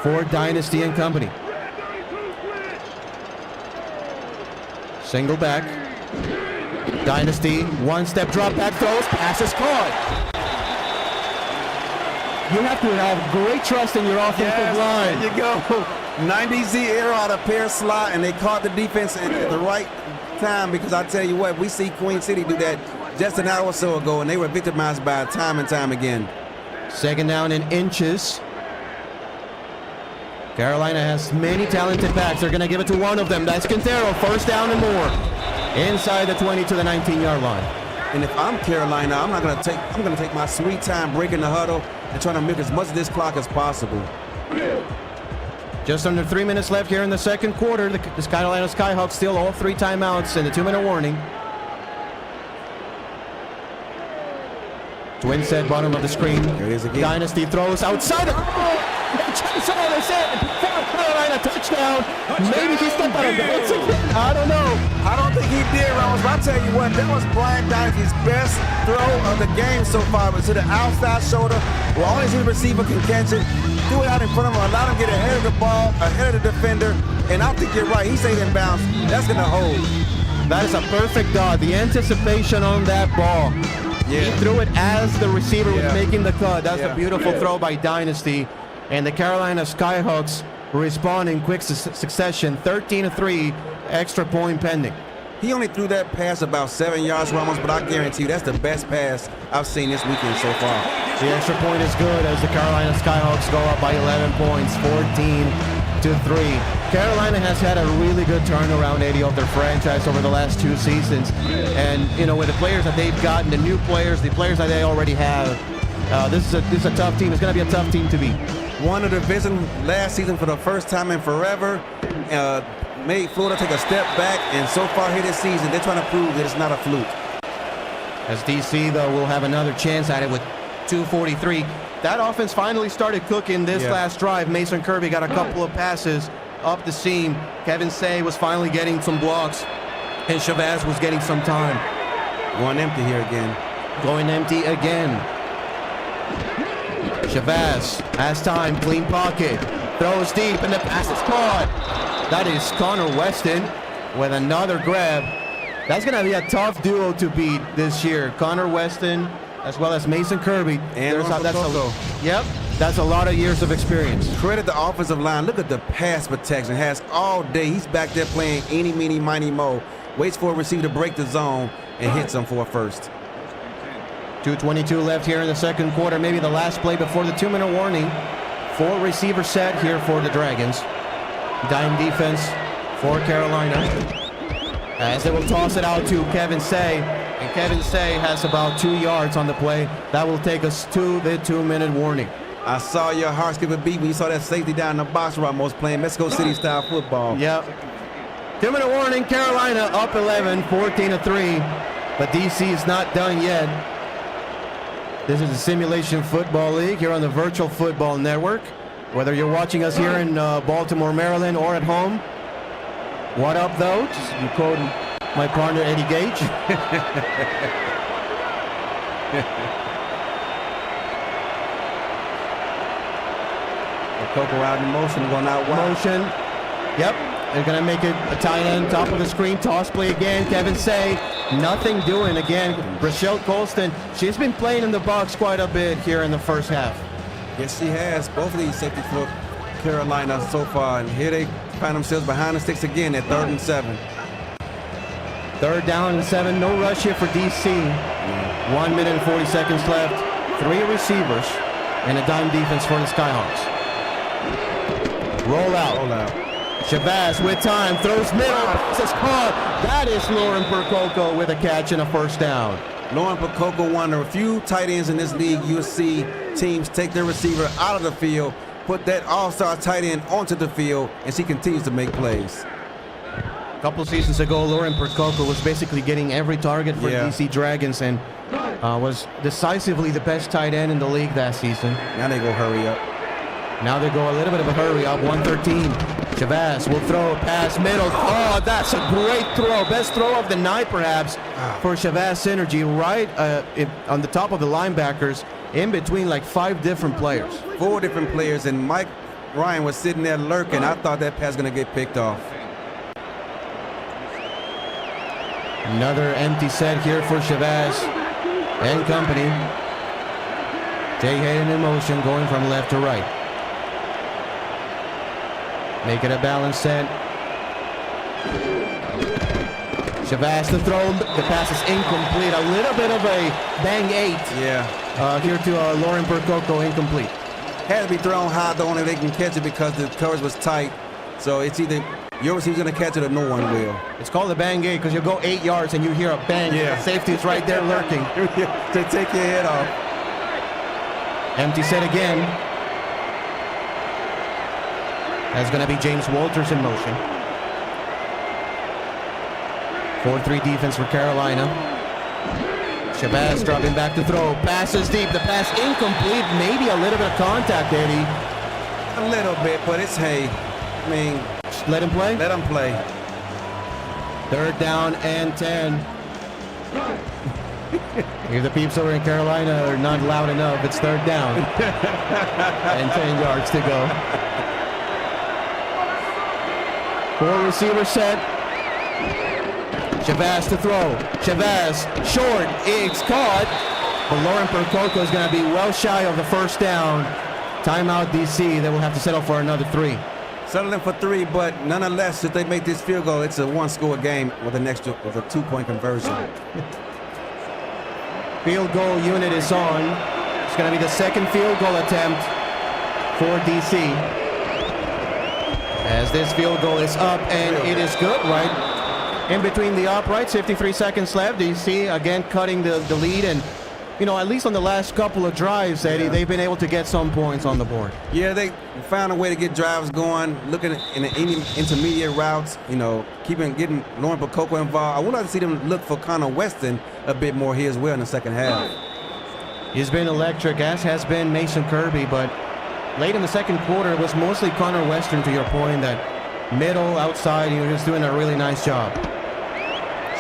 [SPEAKER 1] for Dynasty and company. Single back. Dynasty, 1-step drop back throws, pass is caught. You have to have great trust in your offensive line.
[SPEAKER 2] There you go. 90Z error out of pair slot, and they caught the defense at the right time, because I tell you what, we see Queen City do that just an hour or so ago, and they were victimized by it time and time again.
[SPEAKER 1] Second down in inches. Carolina has many talented backs. They're going to give it to one of them. That's Quintero. First down and more. Inside the 20 to the 19-yard line.
[SPEAKER 2] And if I'm Carolina, I'm going to take my sweet time breaking the huddle and trying to milk as much of this clock as possible.
[SPEAKER 1] Just under 3 minutes left here in the second quarter. The Carolina Skyhawks still all 3 timeouts and the 2-minute warning. Twin set bottom of the screen.
[SPEAKER 2] There it is again.
[SPEAKER 1] Dynasty throws outside. Carolina touchdown. Maybe he stepped out of bounds again. I don't know.
[SPEAKER 2] I don't think he did, Ramos, but I'll tell you what, that was Brian Dynasty's best throw of the game so far. But to the outside shoulder, where only his receiver can catch it. Threw it out in front of him, allowed him to get ahead of the ball, ahead of the defender. And I think you're right. He stayed in bounds. That's going to hold.
[SPEAKER 1] That is a perfect dot. The anticipation on that ball. Yeah. He threw it as the receiver was making the cut. That's a beautiful throw by Dynasty. And the Carolina Skyhawks respond in quick succession. 13-3, extra point pending.
[SPEAKER 2] He only threw that pass about 7 yards, Ramos, but I guarantee you that's the best pass I've seen this weekend so far.
[SPEAKER 1] The extra point is good as the Carolina Skyhawks go up by 11 points, 14-3. Carolina has had a really good turnaround, Eddie, of their franchise over the last 2 seasons. And, you know, with the players that they've gotten, the new players, the players that they already have, this is a tough team. It's going to be a tough team to beat.
[SPEAKER 2] Won the division last season for the first time in forever. Made Florida take a step back, and so far here this season, they're trying to prove that it's not a fluke.
[SPEAKER 1] As DC, though, will have another chance at it with 2:43. That offense finally started cooking this last drive. Mason Kirby got a couple of passes up the seam. Kevin Say was finally getting some blocks, and Chavez was getting some time.
[SPEAKER 2] Going empty here again.
[SPEAKER 1] Going empty again. Chavez has time, clean pocket, throws deep, and the pass is caught. That is Connor Weston with another grab. That's going to be a tough duo to beat this year. Connor Weston as well as Mason Kirby.
[SPEAKER 2] And
[SPEAKER 1] that's a lot of years of experience.
[SPEAKER 2] Credit the offensive line. Look at the pass protection. Has all day. He's back there playing eeny, meeny, miny, mo. Waits for a receiver to break the zone and hits him for a first.
[SPEAKER 1] 2:22 left here in the second quarter. Maybe the last play before the 2-minute warning. 4 receiver set here for the Dragons. Dime defense for Carolina. As they will toss it out to Kevin Say. And Kevin Say has about 2 yards on the play. That will take us to the 2-minute warning.
[SPEAKER 2] I saw your heart skip a beat when you saw that safety down in the box, Ramos, playing Mexico City style football.
[SPEAKER 1] Yep. 2-minute warning. Carolina up 11, 14-3. But DC is not done yet. This is the Simulation Football League here on the Virtual Football Network. Whether you're watching us here in Baltimore, Maryland, or at home, what up, though? Just you quote my partner, Eddie Gage.
[SPEAKER 2] The Coco out in motion, going out wide.
[SPEAKER 1] Motion. Yep. They're going to make it a tight end, top of the screen, toss play again. Kevin Say, nothing doing again. Rochelle Colston, she's been playing in the box quite a bit here in the first half.
[SPEAKER 2] Yes, she has. Both of these safeties for Carolina so far. And here they find themselves behind the sticks again at 3rd and 7.
[SPEAKER 1] 3rd down and 7. No rush here for DC. 1 minute and 40 seconds left. 3 receivers and a dime defense for the Skyhawks. Roll out. Shabazz with time, throws middle, pass is caught. That is Lauren Percoco with a catch and a first down.
[SPEAKER 2] Lauren Percoco, one of a few tight ends in this league. You'll see teams take their receiver out of the field, put that all-star tight end onto the field, and she continues to make plays.
[SPEAKER 1] A couple seasons ago, Lauren Percoco was basically getting every target for DC Dragons and was decisively the best tight end in the league that season.
[SPEAKER 2] Now they go hurry up.
[SPEAKER 1] Now they go a little bit of a hurry up, 113. Shabazz will throw a pass middle. Oh, that's a great throw. Best throw of the night, perhaps, for Shabazz Synergy, right on the top of the linebackers, in between like 5 different players.
[SPEAKER 2] 4 different players, and Mike Ryan was sitting there lurking. I thought that pass was going to get picked off.
[SPEAKER 1] Another empty set here for Shabazz and company. Jay Hayden in motion, going from left to right. Make it a balanced set. Shabazz to throw. The pass is incomplete. A little bit of a bang 8. Here to Lauren Percoco, incomplete.
[SPEAKER 2] Had to be thrown high though, only they can catch it because the coverage was tight. So it's either your receiver's going to catch it or no one will.
[SPEAKER 1] It's called a bang 8 because you go 8 yards and you hear a bang.
[SPEAKER 2] Yeah.
[SPEAKER 1] Safety's right there lurking.
[SPEAKER 2] To take your head off.
[SPEAKER 1] Empty set again. That's going to be James Walters in motion. 4-3 defense for Carolina. Shabazz dropping back to throw. Passes deep. The pass incomplete. Maybe a little bit of contact, Eddie.
[SPEAKER 2] A little bit, but it's hay. I mean,
[SPEAKER 1] just let him play?
[SPEAKER 2] Let him play.
[SPEAKER 1] 3rd down and 10. If the peeps over in Carolina are not loud enough, it's 3rd down. And 10 yards to go. 4 receiver set. Shabazz to throw. Shabazz short. It's caught. But Lauren Percoco is going to be well shy of the first down. Timeout DC. They will have to settle for another 3.
[SPEAKER 2] Settling for 3, but nonetheless, if they make this field goal, it's a 1-score game with a 2-point conversion.
[SPEAKER 1] Field goal unit is on. It's going to be the 2nd field goal attempt for DC. As this field goal is up, and it is good, right? In between the uprights, 53 seconds left. DC again cutting the lead, and you know, at least on the last couple of drives, Eddie, they've been able to get some points on the board.
[SPEAKER 2] Yeah, they found a way to get drives going, looking in the intermediate routes, you know, getting Lauren Percoco involved. I would like to see them look for Connor Weston a bit more here as well in the second half.
[SPEAKER 1] He's been electric, as has been Mason Kirby, but late in the second quarter, it was mostly Connor Western, to your point, that middle, outside, he was doing a really nice job.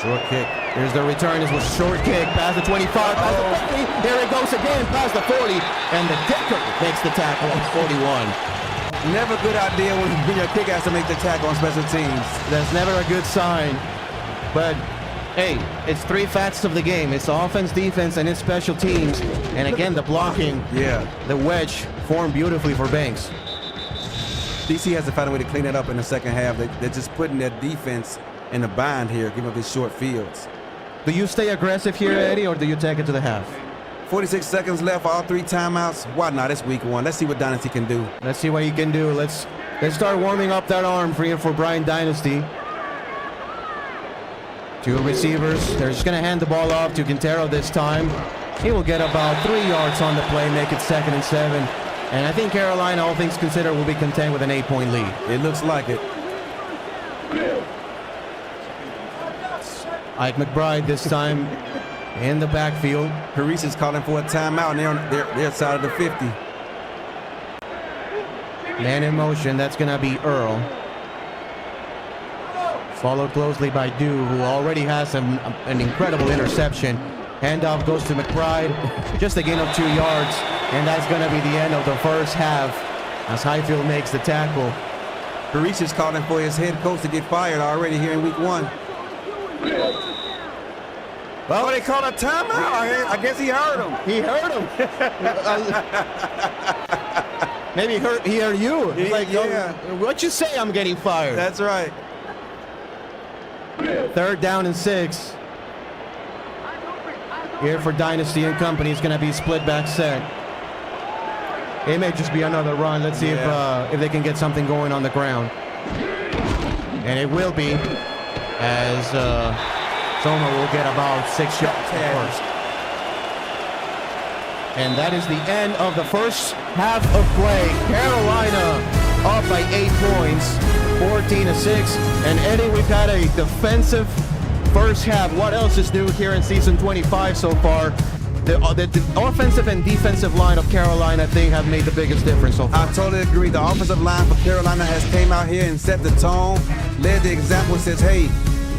[SPEAKER 2] Short kick.
[SPEAKER 1] Here's the return. It was a short kick. Past the 25. Past the 50. Here it goes again. Past the 40. And the kicker makes the tackle on 41.
[SPEAKER 2] Never a good idea when your kicker has to make the tackle on special teams.
[SPEAKER 1] That's never a good sign. But, hey, it's 3 facets of the game. It's offense, defense, and it's special teams. And again, the blocking.
[SPEAKER 2] Yeah. The
[SPEAKER 1] wedge formed beautifully for Banks.
[SPEAKER 2] DC has to find a way to clean it up in the second half. They're just putting their defense in a bind here, giving up these short fields.
[SPEAKER 1] Do you stay aggressive here, Eddie, or do you take it to the half?
[SPEAKER 2] 46 seconds left, all 3 timeouts. Why not? It's week 1. Let's see what Dynasty can do.
[SPEAKER 1] Let's see what he can do. Let's start warming up that arm for Brian Dynasty. 2 receivers. They're just going to hand the ball off to Quintero this time. He will get about 3 yards on the play, make it 2nd and 7. And I think Carolina, all things considered, will be content with an 8-point lead.
[SPEAKER 2] It looks like it.
[SPEAKER 1] Ike McBride this time in the backfield.
[SPEAKER 2] Paris is calling for a timeout, and they're on their side of the 50.
[SPEAKER 1] Man in motion, that's going to be Earl. Followed closely by Dew, who already has an incredible interception. Handoff goes to McBride, just a gain of 2 yards, and that's going to be the end of the first half as Highfield makes the tackle.
[SPEAKER 2] Parisi's calling for his head coach to get fired already here in week 1. Well, they call a timeout. I guess he heard him.
[SPEAKER 1] He heard him. Maybe he heard you. He's like,
[SPEAKER 2] yeah.
[SPEAKER 1] What you say? I'm getting fired.
[SPEAKER 2] That's right.
[SPEAKER 1] 3rd down and 6. Here for Dynasty and Company. It's going to be split back set. It may just be another run. Let's see if they can get something going on the ground. And it will be, as Soma will get about 6 yards first. And that is the end of the first half of play. Carolina up by 8 points, 14-6. And Eddie, we've had a defensive first half. What else is new here in season 25 so far? The offensive and defensive line of Carolina, I think, have made the biggest difference so far.
[SPEAKER 2] I totally agree. The offensive line for Carolina has came out here and set the tone, led the example, says, hey,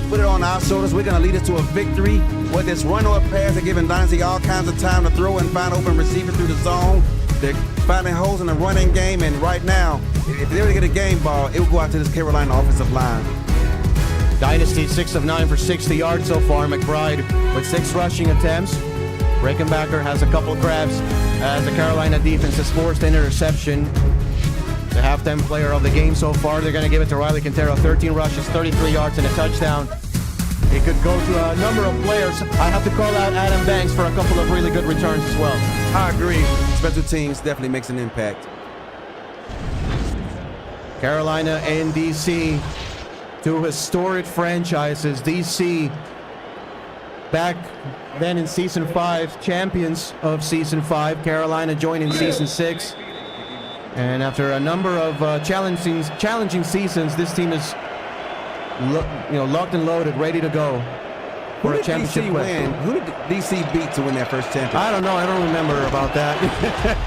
[SPEAKER 2] put it on our shoulders. We're going to lead us to a victory. Whether it's run or pass, they're giving Dynasty all kinds of time to throw and find open receivers through the zone. They're finding holes in the running game, and right now, if they were to get a game ball, it would go out to this Carolina offensive line.
[SPEAKER 1] Dynasty 6 of 9 for 60 yards so far. McBride with 6 rushing attempts. Reichenbacker has a couple grabs as the Carolina defense has forced an interception. The halftime player of the game so far. They're going to give it to Riley Quintero. 13 rushes, 33 yards, and a touchdown. It could go to a number of players. I have to call out Adam Banks for a couple of really good returns as well.
[SPEAKER 2] I agree. Special teams definitely makes an impact.
[SPEAKER 1] Carolina and DC, 2 historic franchises. DC back then in season 5, champions of season 5. Carolina joined in season 6. And after a number of challenging seasons, this team is locked and loaded, ready to go for a championship win.
[SPEAKER 2] Who did DC beat to win that first championship?
[SPEAKER 1] I don't know. I don't remember about that.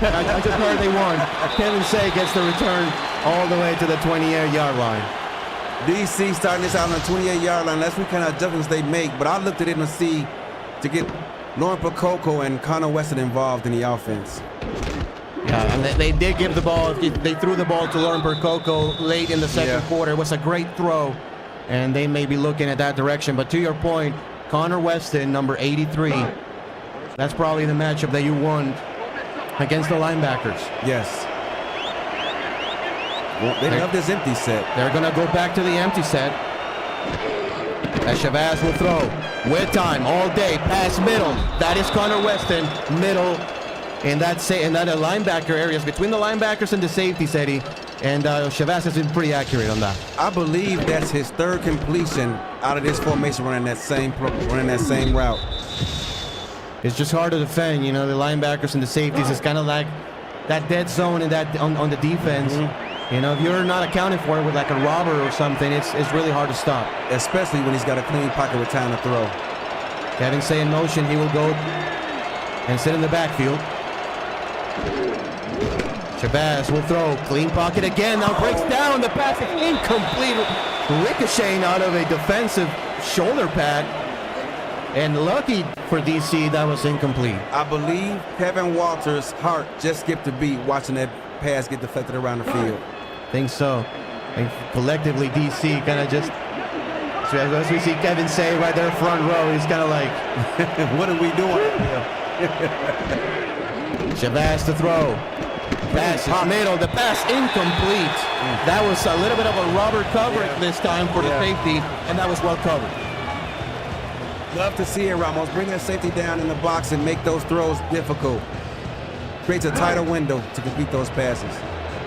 [SPEAKER 1] I just heard they won. Kevin Say gets the return all the way to the 28-yard line.
[SPEAKER 2] DC starting this out on the 28-yard line. That's what kind of adjustments they make. But I looked at it and see to get Lauren Percoco and Connor Weston involved in the offense.
[SPEAKER 1] Yeah, and they did give the ball. They threw the ball to Lauren Percoco late in the second quarter. It was a great throw, and they may be looking at that direction. But to your point, Connor Weston, number 83, that's probably the matchup that you won against the linebackers.
[SPEAKER 2] Yes. Well, they love this empty set. They're
[SPEAKER 1] going to go back to the empty set. As Shabazz will throw with time all day, pass middle. That is Connor Weston, middle in that linebacker areas between the linebackers and the safeties, Eddie. And Shabazz has been pretty accurate on that.
[SPEAKER 2] I believe that's his 3rd completion out of this formation, running that same route.
[SPEAKER 1] It's just hard to defend, the linebackers and the safeties. It's kind of like that dead zone and that on the defense. Mm-hmm. If you're not accounting for it with like a robber or something, it's really hard to stop.
[SPEAKER 2] Especially when he's got a clean pocket with time to throw.
[SPEAKER 1] Kevin Say in motion, he will go and sit in the backfield. Shabazz will throw, clean pocket again, now breaks down, the pass is incomplete. Ricocheting out of a defensive shoulder pad. And lucky for DC, that was incomplete.
[SPEAKER 2] I believe Kevin Walters' heart just skipped a beat watching that pass get deflected around the field.
[SPEAKER 1] Think so. And collectively, DC kind of just, so as we see Kevin Say right there front row, he's kind of like,
[SPEAKER 2] what are we doing?
[SPEAKER 1] Shabazz to throw. Pass is middle. The pass incomplete. That was a little bit of a rubber coverage this time for the safety, and that was well covered.
[SPEAKER 2] Love to see it, Ramos. Bring that safety down in the box and make those throws difficult. Creates a tighter window to complete those passes.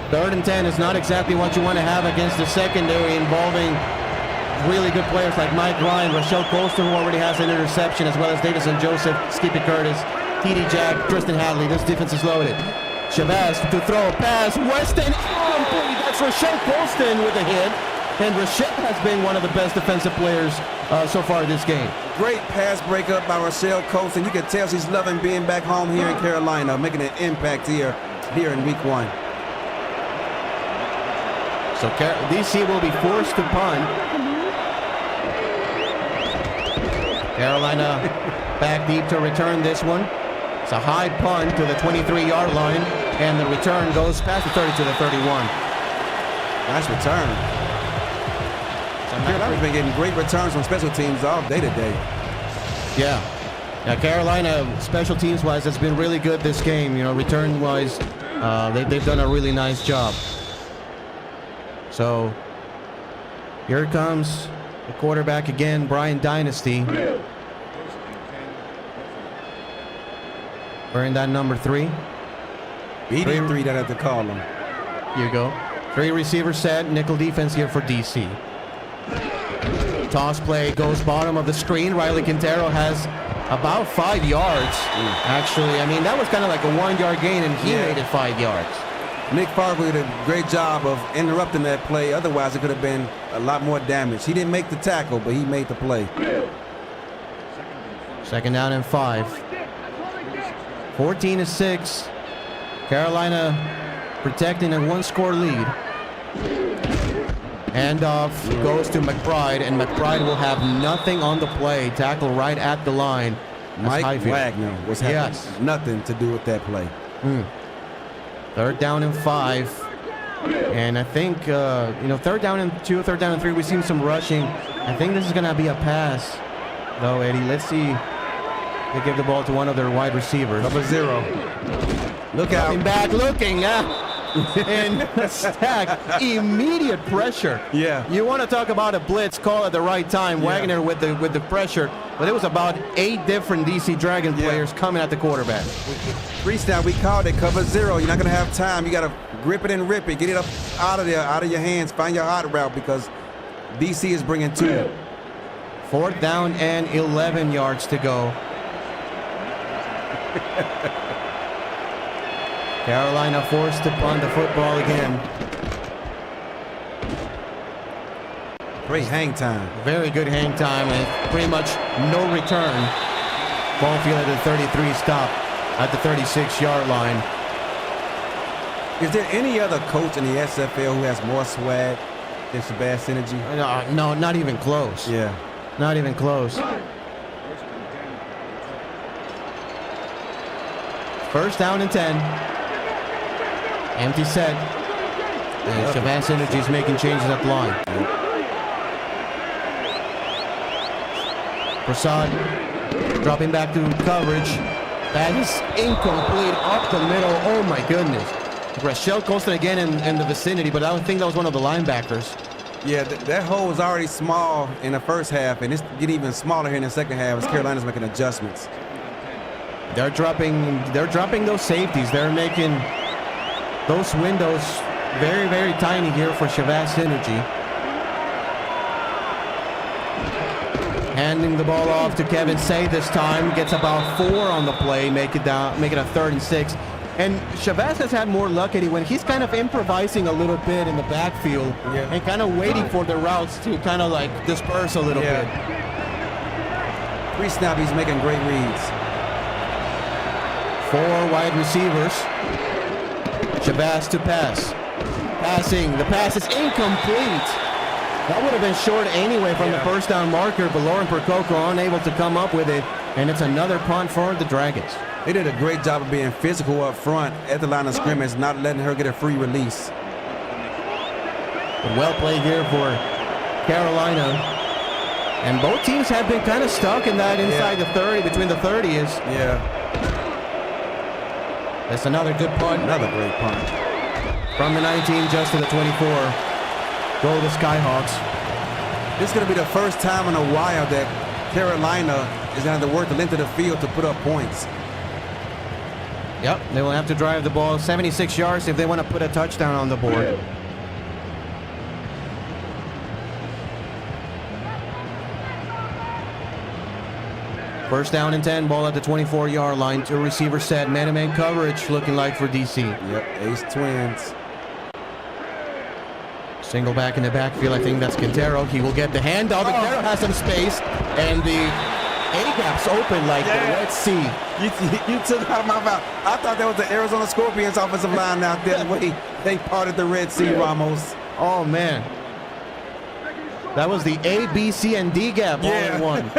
[SPEAKER 1] 3rd and 10 is not exactly what you want to have against the secondary involving really good players like Mike Ryan, Rochelle Colston, who already has an interception, as well as Davison Joseph, Skippy Curtis, T.D. Jack, Tristan Hadley. This defense is loaded. Shabazz to throw a pass. Weston incomplete. That's Rochelle Colston with a hit. And Rochelle has been one of the best defensive players so far this game.
[SPEAKER 2] Great pass breakup by Rochelle Colston. You can tell she's loving being back home here in Carolina, making an impact here in week 1.
[SPEAKER 1] So DC will be forced to punt. Carolina back deep to return this one. It's a high punt to the 23-yard line, and the return goes past the 30 to the 31.
[SPEAKER 2] Nice return. Carolina's been getting great returns from special teams all day today.
[SPEAKER 1] Yeah. Yeah, Carolina, special teams wise, has been really good this game. You know, return wise, they've done a really nice job. So here comes the quarterback again, Brian Dynasty. Wearing that number 3.
[SPEAKER 2] Beating 3 that I have to call him.
[SPEAKER 1] Here you go. 3 receiver set, nickel defense here for DC. Toss play goes bottom of the screen. Riley Quintero has about 5 yards. Actually, I mean, that was kind of like a 1-yard gain, and he made it 5 yards.
[SPEAKER 2] Nick Farber did a great job of interrupting that play. Otherwise, it could have been a lot more damage. He didn't make the tackle, but he made the play.
[SPEAKER 1] 2nd down and 5. 14-6. Carolina protecting a 1-score lead. Handoff goes to McBride, and McBride will have nothing on the play. Tackle right at the line.
[SPEAKER 2] Mike Wagner was having nothing to do with that play.
[SPEAKER 1] 3rd down and 5. And I think, 3rd down and 2, 3rd down and 3, we've seen some rushing. I think this is going to be a pass, though, Eddie. Let's see. They give the ball to one of their wide receivers.
[SPEAKER 2] Number 0. Look out.
[SPEAKER 1] Coming back, looking. And stack. Immediate pressure.
[SPEAKER 2] Yeah.
[SPEAKER 1] You want to talk about a blitz call at the right time. Wagner with the pressure. But it was about 8 different DC Dragon players coming at the quarterback.
[SPEAKER 2] 3 snap, we called it cover 0. You're not going to have time. You got to grip it and rip it. Get it up out of there, out of your hands. Find your hot route because DC is bringing 2.
[SPEAKER 1] 4th down and 11 yards to go. Carolina forced to punt the football again.
[SPEAKER 2] Great hang time.
[SPEAKER 1] Very good hang time and pretty much no return. Ball field at the 33 stop at the 36-yard line.
[SPEAKER 2] Is there any other coach in the SFL who has more swag than Shabazz Energy?
[SPEAKER 1] No, not even close.
[SPEAKER 2] Yeah.
[SPEAKER 1] Not even close. 1st down and 10. Empty set. And Shabazz Energy is making changes at the line. Prasad dropping back to coverage. That is incomplete up the middle. Oh my goodness. Rachel Colston again in the vicinity, but I don't think that was one of the linebackers.
[SPEAKER 2] Yeah, that hole was already small in the first half, and it's getting even smaller here in the second half as Carolina's making adjustments.
[SPEAKER 1] They're dropping those safeties. They're making those windows very, very tiny here for Shabazz Energy. Handing the ball off to Kevin Say this time. Gets about 4 on the play. Make it a 3rd and 6. And Shabazz has had more luck, Eddie, when he's kind of improvising a little bit in the backfield and kind of waiting for the routes to kind of like disperse a little bit.
[SPEAKER 2] 3 snap, he's making great reads.
[SPEAKER 1] 4 wide receivers. Shabazz to pass. Passing. The pass is incomplete. That would have been short anyway from the 1st down marker, but Lauren Percoco unable to come up with it, and it's another punt for the Dragons.
[SPEAKER 2] They did a great job of being physical up front at the line of scrimmage, not letting her get a free release.
[SPEAKER 1] But well played here for Carolina. And both teams have been kind of stuck in that inside the 30, between the 30s.
[SPEAKER 2] Yeah.
[SPEAKER 1] That's another good punt.
[SPEAKER 2] Another great punt.
[SPEAKER 1] From the 19 just to the 24. Go the Skyhawks.
[SPEAKER 2] This is going to be the first time in a while that Carolina is going to have to work the length of the field to put up points.
[SPEAKER 1] Yep, they will have to drive the ball 76 yards if they want to put a touchdown on the board. First down and 10, ball at the 24-yard line. 2 receiver set, man-to-man coverage looking like for DC.
[SPEAKER 2] Yep, ace twins.
[SPEAKER 1] Single back in the backfield, I think that's Quintero. He will get the handoff. Quintero has some space, and the A-gap's open like the Red Sea.
[SPEAKER 2] You took out my mouth. I thought that was the Arizona Scorpions offensive line out there. The way they parted the Red Sea, Ramos.
[SPEAKER 1] Oh, man. That was the A, B, C, and D gap all in one.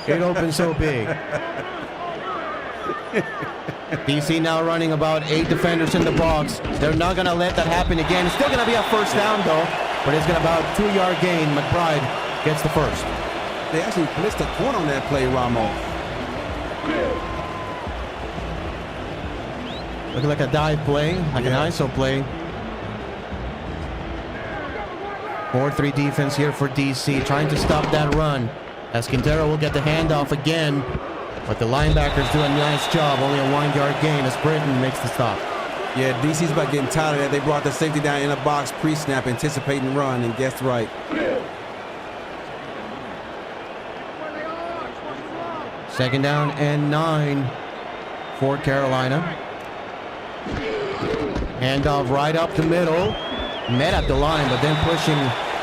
[SPEAKER 1] It opened so big. DC now running about 8 defenders in the box. They're not going to let that happen again. It's still going to be a first down, though. but it's going to about 2-yard gain. McBride gets the first.
[SPEAKER 2] They actually blitzed the corner on that play, Ramos.
[SPEAKER 1] Looking like a dive play, like an ISO play. 4-3 defense here for DC, trying to stop that run. As Quintero will get the handoff again, but the linebackers do a nice job. Only a 1-yard gain as Britton makes the stop.
[SPEAKER 2] Yeah, DC's about getting tired of that. They brought the safety down in the box pre-snap, anticipating run, and guessed right.
[SPEAKER 1] Second down and 9 for Carolina. Handoff right up the middle. Met at the line, but then pushing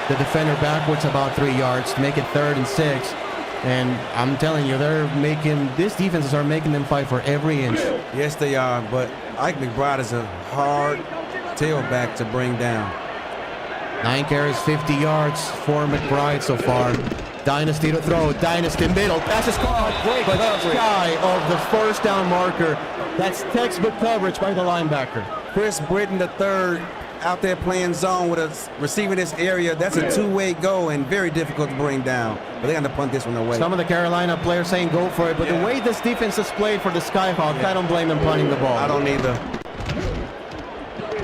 [SPEAKER 1] the defender backwards about 3 yards to make it 3rd and 6. And I'm telling you, these defenses are making them fight for every inch.
[SPEAKER 2] Yes, they are, but Ike McBride is a hard tailback to bring down.
[SPEAKER 1] 9 carries, 50 yards for McBride so far. Dynasty to throw, Dynasty middle, pass is caught, but shy of the first down marker. That's textbook coverage by the linebacker.
[SPEAKER 2] Chris Britton III out there playing zone with us, receiving this area. That's a two-way go and very difficult to bring down. But they're going to punt this one away.
[SPEAKER 1] Some of the Carolina players saying go for it, but the way this defense has played for the Skyhawks, I don't blame them punting the ball.
[SPEAKER 2] I don't either.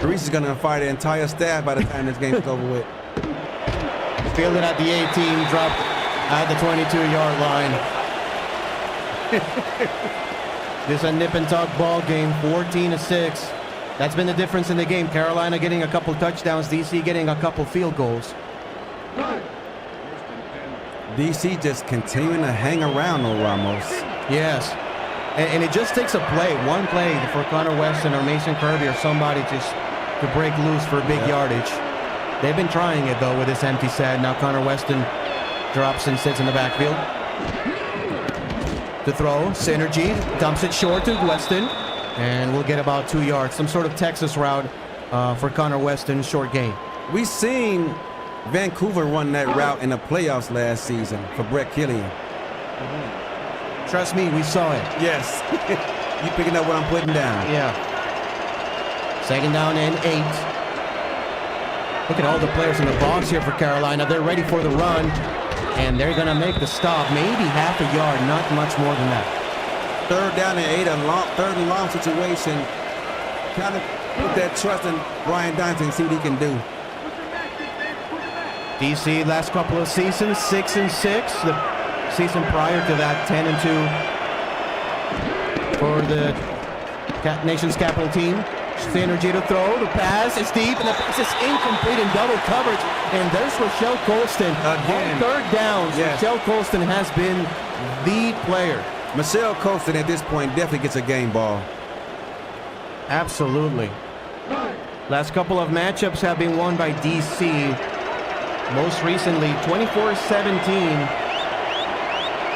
[SPEAKER 2] Reese is going to fire the entire staff by the time this game is over with.
[SPEAKER 1] Fielded at the 18, dropped at the 22-yard line. This is a nip and tuck ball game, 14-6. That's been the difference in the game. Carolina getting a couple touchdowns, DC getting a couple field goals.
[SPEAKER 2] DC just continuing to hang around though, Ramos.
[SPEAKER 1] Yes. And it just takes a play, one play for Connor Weston or Mason Kirby or somebody just to break loose for big yardage. They've been trying it though with this empty set. Now Connor Weston drops and sits in the backfield. To throw, synergy, dumps it short to Weston. And we'll get about 2 yards. Some sort of Texas route for Connor Weston, short gain.
[SPEAKER 2] We seen Vancouver run that route in the playoffs last season for Brett Killian.
[SPEAKER 1] Trust me, we saw it.
[SPEAKER 2] Yes. You picking up what I'm putting down.
[SPEAKER 1] Yeah. Second down and 8. Look at all the players in the box here for Carolina. They're ready for the run. And they're going to make the stop. Maybe half a yard, not much more than that.
[SPEAKER 2] 3rd down and 8, third and long situation. Kind of put that trust in Brian Dynasty and see what he can do.
[SPEAKER 1] DC last couple of seasons, 6-6. The season prior to that, 10-2 for the nation's capital team. Synergy to throw, the pass is deep, and the pass is incomplete in double coverage. And there's Rochelle Colston.
[SPEAKER 2] Again.
[SPEAKER 1] On 3rd down,
[SPEAKER 2] yes.
[SPEAKER 1] Rochelle Colston has been the player.
[SPEAKER 2] Michelle Colston at this point definitely gets a game ball.
[SPEAKER 1] Absolutely. Last couple of matchups have been won by DC. Most recently, 24-17.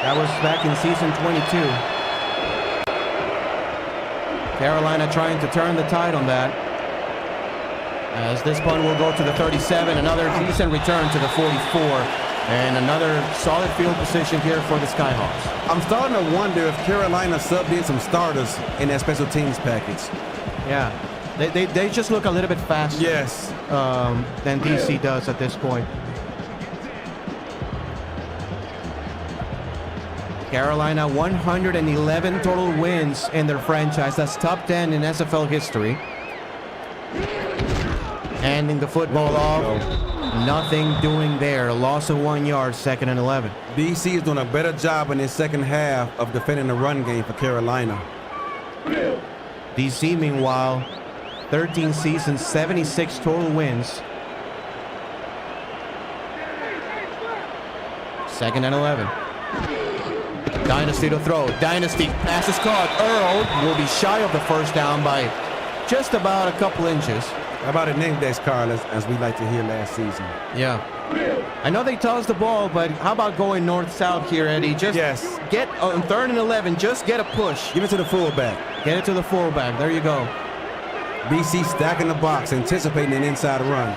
[SPEAKER 1] That was back in season 22. Carolina trying to turn the tide on that. As this punt will go to the 37. Another decent return to the 44. And another solid field position here for the Skyhawks.
[SPEAKER 2] I'm starting to wonder if Carolina subbed in some starters in that special teams package.
[SPEAKER 1] Yeah, they just look a little bit faster.
[SPEAKER 2] Yes.
[SPEAKER 1] Than DC does at this point. Carolina 111 total wins in their franchise. That's top 10 in SFL history. And in the football off. Nothing doing there. Loss of 1 yard, 2nd and 11.
[SPEAKER 2] DC is doing a better job in his second half of defending the run game for Carolina.
[SPEAKER 1] DC, meanwhile, 13 seasons, 76 total wins. 2nd and 11. Dynasty to throw. Dynasty, pass is caught. Earl will be shy of the first down by just about a couple inches.
[SPEAKER 2] How about a name dash, Carl, as we like to hear last season?
[SPEAKER 1] Yeah. I know they tossed the ball, but how about going north-south here, Eddie? Just get on 3rd and 11, just get a push.
[SPEAKER 2] Give it to the fullback.
[SPEAKER 1] Get it to the fullback. There you go.
[SPEAKER 2] BC stacking the box, anticipating an inside run.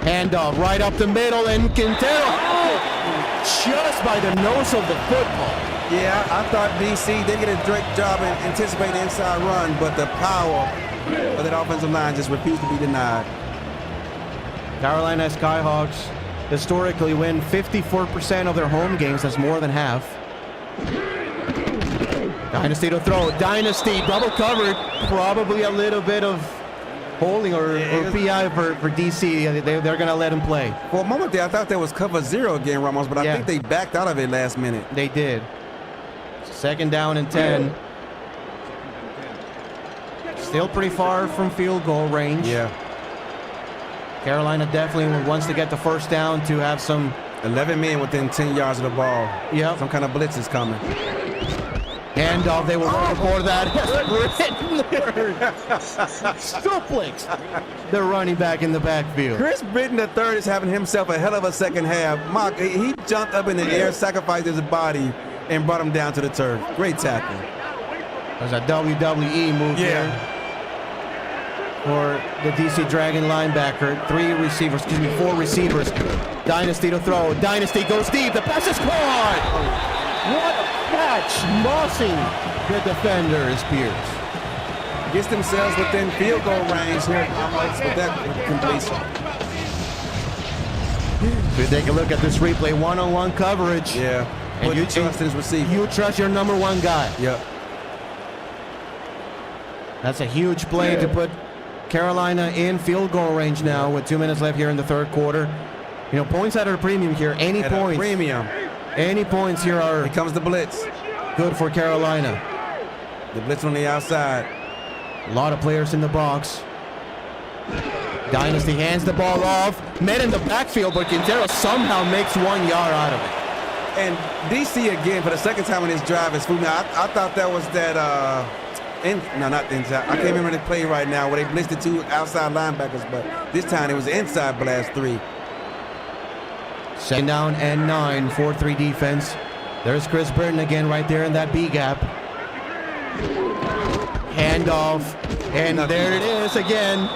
[SPEAKER 1] Handoff right up the middle, and Quintero just by the nose of the football.
[SPEAKER 2] Yeah, I thought BC did get a great job in anticipating the inside run, but the power of that offensive line just refused to be denied.
[SPEAKER 1] Carolina Skyhawks historically win 54% of their home games. That's more than half. Dynasty to throw. Dynasty double covered. Probably a little bit of holding or PI for DC. They're going to let him play.
[SPEAKER 2] For a moment there, I thought there was cover 0 again, Ramos, but I think they backed out of it last minute.
[SPEAKER 1] They did. Second down and 10. Still pretty far from field goal range.
[SPEAKER 2] Yeah.
[SPEAKER 1] Carolina definitely wants to get the first down to have some...
[SPEAKER 2] 11 men within 10 yards of the ball.
[SPEAKER 1] Yep.
[SPEAKER 2] Some kind of blitz is coming.
[SPEAKER 1] Handoff, they were looking for that. Suplex. The running back in the backfield.
[SPEAKER 2] Chris Britton III is having himself a hell of a second half. Mark, he jumped up in the air, sacrificed his body, and brought him down to the turf. Great tackle.
[SPEAKER 1] There's a WWE move here for the DC Dragon linebacker. 4 receivers. Dynasty to throw. Dynasty goes deep. The pass is caught. What a catch. Mossing the defender is Pierce.
[SPEAKER 2] Gets themselves within field goal range here with that completion.
[SPEAKER 1] We take a look at this replay. One-on-one coverage.
[SPEAKER 2] Yeah.
[SPEAKER 1] And you
[SPEAKER 2] trust his receiver.
[SPEAKER 1] You trust your number 1 guy.
[SPEAKER 2] Yep.
[SPEAKER 1] That's a huge play to put Carolina in field goal range now with 2 minutes left here in the third quarter. You know, points at a premium here. Any points here are...
[SPEAKER 2] Here comes the blitz.
[SPEAKER 1] Good for Carolina.
[SPEAKER 2] The blitz on the outside.
[SPEAKER 1] A lot of players in the box. Dynasty hands the ball off. Met in the backfield, but Quintero somehow makes 1 yard out of it.
[SPEAKER 2] And DC again, for the second time in this drive, is fooling me. I thought that was that... no, not inside. I can't remember the play right now where they blitzed the 2 outside linebackers, but this time it was inside blast 3.
[SPEAKER 1] Second down and 9, 4-3 defense. There's Chris Burton again right there in that B gap. Handoff, and there it is again.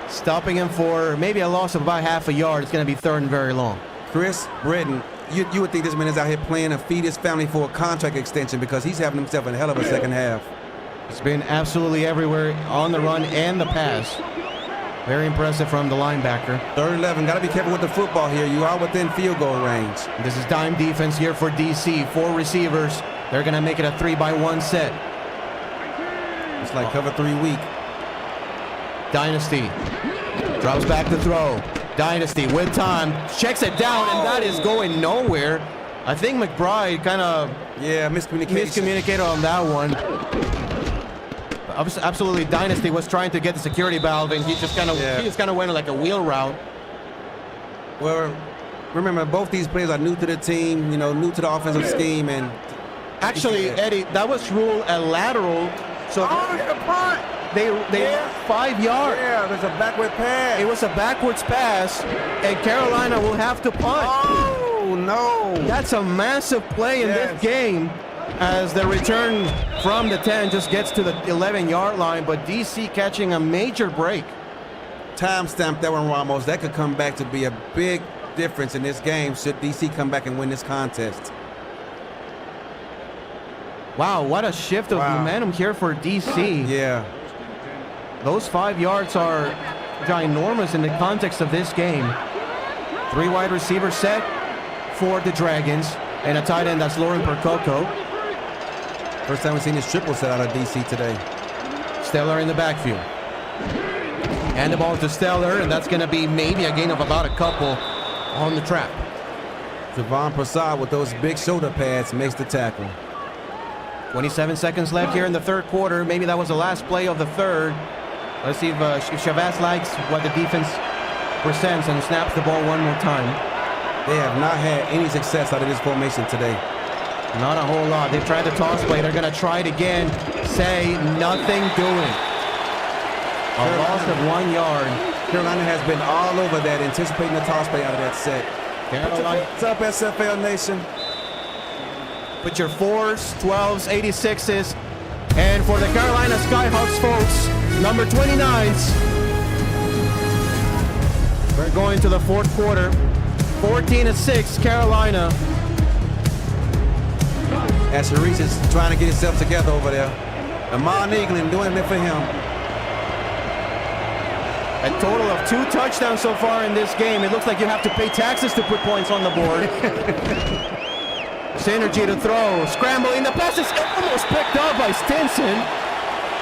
[SPEAKER 1] Stopping him for maybe a loss of about half a yard. It's going to be third and very long.
[SPEAKER 2] Chris Britton, you would think this man is out here playing to feed his family for a contract extension because he's having himself a hell of a second half.
[SPEAKER 1] It's been absolutely everywhere on the run and the pass. Very impressive from the linebacker.
[SPEAKER 2] 3rd and 11. Got to be careful with the football here. You are within field goal range.
[SPEAKER 1] This is dime defense here for DC. 4 receivers. They're going to make it a 3-by-1 set.
[SPEAKER 2] It's like cover 3 weak.
[SPEAKER 1] Dynasty drops back to throw. Dynasty with time. Checks it down, and that is going nowhere. I think McBride kind of miscommunicated on that one. Absolutely, Dynasty was trying to get the security valve, and he just kind of went like a wheel route.
[SPEAKER 2] Well, remember, both these players are new to the team, you know, new to the offensive scheme, and
[SPEAKER 1] actually, Eddie, that was ruled a lateral. So they 5 yards.
[SPEAKER 2] Yeah, there's a backward pass.
[SPEAKER 1] It was a backwards pass, and Carolina will have to punt.
[SPEAKER 2] Oh no!
[SPEAKER 1] That's a massive play in this game. As the return from the 10 just gets to the 11-yard line, but DC catching a major break.
[SPEAKER 2] Timestamp that one, Ramos. That could come back to be a big difference in this game should DC come back and win this contest.
[SPEAKER 1] Wow, what a shift of momentum here for DC.
[SPEAKER 2] Yeah.
[SPEAKER 1] Those 5 yards are ginormous in the context of this game. 3 wide receivers set for the Dragons, and a tight end that's Lauren Percoco.
[SPEAKER 2] First time we've seen this triple set out of DC today.
[SPEAKER 1] Stellar in the backfield. And the ball to Stellar, and that's going to be maybe a gain of about a couple on the trap.
[SPEAKER 2] Javon Prasad with those big shoulder pads makes the tackle.
[SPEAKER 1] 27 seconds left here in the third quarter. Maybe that was the last play of the third. Let's see if Shabazz likes what the defense presents and snaps the ball one more time.
[SPEAKER 2] They have not had any success out of this formation today.
[SPEAKER 1] Not a whole lot. They've tried the toss play. They're going to try it again. Say nothing doing. A loss of 1 yard.
[SPEAKER 2] Carolina has been all over that, anticipating the toss play out of that set.
[SPEAKER 1] Carolina.
[SPEAKER 2] What's up, SFL Nation?
[SPEAKER 1] Put your 4s, 12s, 86s. And for the Carolina Skyhawks, folks, number 29s. We're going to the fourth quarter. 14-6, Carolina.
[SPEAKER 2] As Sharice is trying to get himself together over there. Amon Eaglin doing it for him.
[SPEAKER 1] A total of 2 touchdowns so far in this game. It looks like you have to pay taxes to put points on the board. Synergy to throw. Scrambling. The pass is almost picked up by Stinson.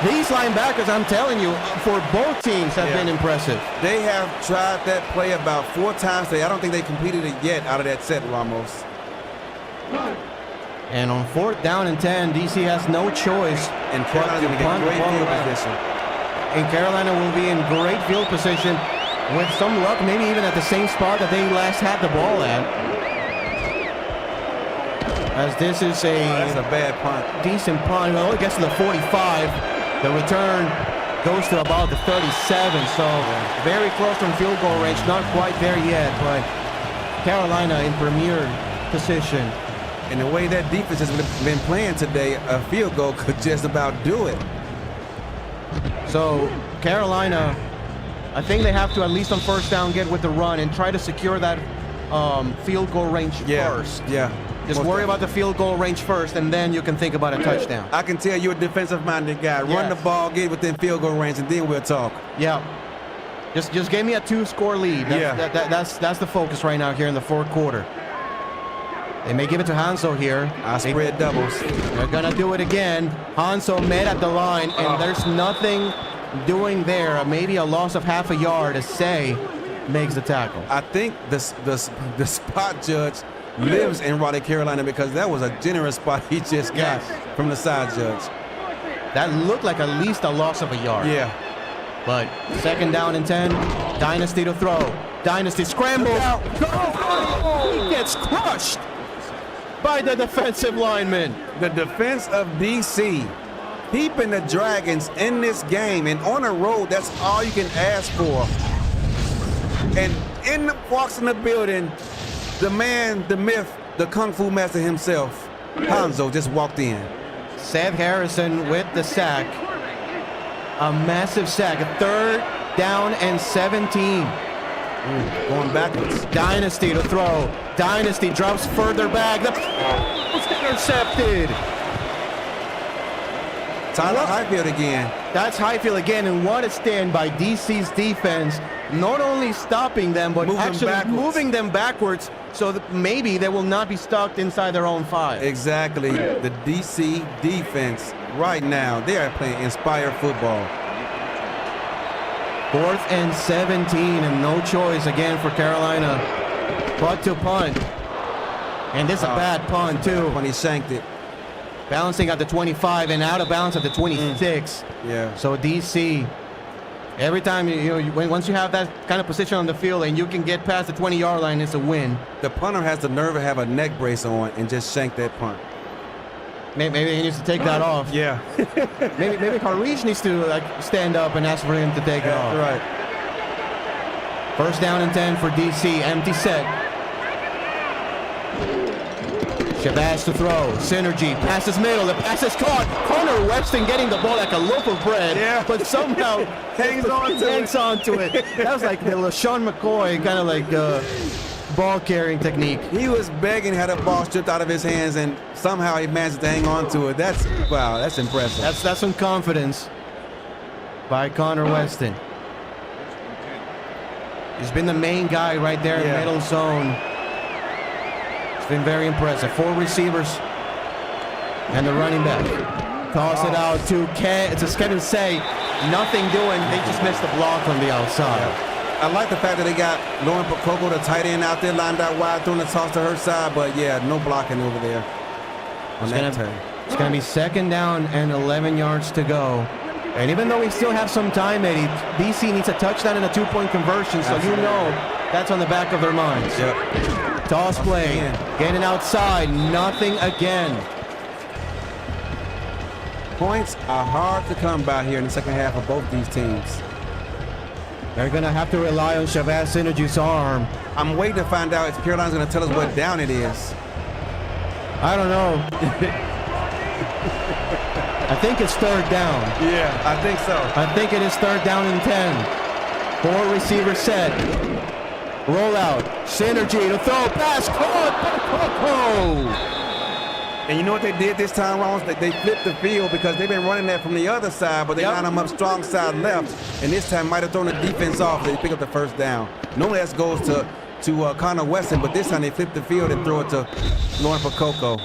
[SPEAKER 1] These linebackers, I'm telling you, for both teams have been impressive.
[SPEAKER 2] They have tried that play about 4 times today. I don't think they completed it yet out of that set, Ramos.
[SPEAKER 1] And on 4th down and 10, DC has no choice.
[SPEAKER 2] And Carolina's going to get great field position.
[SPEAKER 1] And Carolina will be in great field position with some luck, maybe even at the same spot that they last had the ball at. As this is
[SPEAKER 2] that's a bad punt.
[SPEAKER 1] Decent punt. Well, it gets to the 45. The return goes to about the 37. So very close from field goal range. Not quite there yet, but Carolina in premier position.
[SPEAKER 2] And the way that defense has been playing today, a field goal could just about do it.
[SPEAKER 1] So Carolina, I think they have to, at least on 1st down, get with the run and try to secure that field goal range first.
[SPEAKER 2] Yeah.
[SPEAKER 1] Just worry about the field goal range first, and then you can think about a touchdown.
[SPEAKER 2] I can tell you're a defensive-minded guy. Run the ball, get within field goal range, and then we'll talk.
[SPEAKER 1] Yeah. Just give me a 2-score lead. That's the focus right now here in the 4th quarter. They may give it to Hanso here.
[SPEAKER 2] I spread doubles.
[SPEAKER 1] They're gonna do it again. Hanso met at the line, and there's nothing doing there. Maybe a loss of half a yard. A say makes the tackle.
[SPEAKER 2] I think the spot judge lives in Raleigh, Carolina, because that was a generous spot he just got from the side judge.
[SPEAKER 1] That looked like at least a loss of a yard.
[SPEAKER 2] Yeah.
[SPEAKER 1] But 2nd down and 10. Dynasty to throw. Dynasty scrambles. He gets crushed by the defensive lineman.
[SPEAKER 2] The defense of DC keeping the Dragons in this game, and on the road, that's all you can ask for. And walks in the building, the man, the myth, the Kung Fu master himself, Hanzo, just walked in.
[SPEAKER 1] Seth Harrison with the sack. A massive sack. 3rd down and 17.
[SPEAKER 2] Going backwards.
[SPEAKER 1] Dynasty to throw. Dynasty drops further back. The was intercepted.
[SPEAKER 2] Tyler Highfield again.
[SPEAKER 1] That's Highfield again, and what a stand by DC's defense. Not only stopping them, but actually moving them backwards so that maybe they will not be stuck inside their own 5.
[SPEAKER 2] Exactly. The DC defense right now, they are playing inspired football.
[SPEAKER 1] 4th and 17, and no choice again for Carolina but to punt. And this is a bad punt too.
[SPEAKER 2] When he shanked it.
[SPEAKER 1] Balancing at the 25 and out of bounds at the 26.
[SPEAKER 2] Yeah.
[SPEAKER 1] So DC, every time once you have that kind of position on the field and you can get past the 20-yard line, it's a win.
[SPEAKER 2] The punter has the nerve to have a neck brace on and just shank that punt.
[SPEAKER 1] Maybe he needs to take that off.
[SPEAKER 2] Yeah.
[SPEAKER 1] maybe Harish needs to stand up and ask for him to take it off.
[SPEAKER 2] Right.
[SPEAKER 1] 1st down and 10 for DC. Empty set. Shabazz to throw. Synergy. Passes middle. The pass is caught. Connor Weston getting the ball like a loaf of bread.
[SPEAKER 2] Yeah.
[SPEAKER 1] But somehow hangs onto it. That was like the LaShawn McCoy kind of like ball carrying technique.
[SPEAKER 2] He was begging, had a ball stripped out of his hands, and somehow he managed to hang on to it. That's impressive.
[SPEAKER 1] That's some confidence by Connor Weston. He's been the main guy right there in the middle zone. It's been very impressive. 4 receivers and the running back. Toss it out to Kevin Say. Nothing doing. They just missed the block on the outside.
[SPEAKER 2] I like the fact that they got Lauren Pococo, the tight end, out there lined out wide, throwing the toss to her side, but no blocking over there. It's going
[SPEAKER 1] to be 2nd down and 11 yards to go. And even though we still have some time, Eddie, DC needs a touchdown and a 2-point conversion, so you know that's on the back of their minds.
[SPEAKER 2] Yep.
[SPEAKER 1] Toss play, getting outside, nothing again.
[SPEAKER 2] Points are hard to come by here in the second half of both these teams.
[SPEAKER 1] They're going to have to rely on Shabazz Synergy's arm.
[SPEAKER 2] I'm waiting to find out if Carolina's going to tell us what down it is.
[SPEAKER 1] I don't know. I think it's 3rd down.
[SPEAKER 2] Yeah, I think so.
[SPEAKER 1] I think it is 3rd down and 10. 4 receiver set. Roll out. Synergy to throw. Pass caught by Coco.
[SPEAKER 2] And you know what they did this time, Ron? They flipped the field because they've been running that from the other side, but they lined them up strong side left. And this time might have thrown the defense off. They pick up the first down. Normally that goes to Connor Weston, but this time they flipped the field and throw it to Lauren Percoco.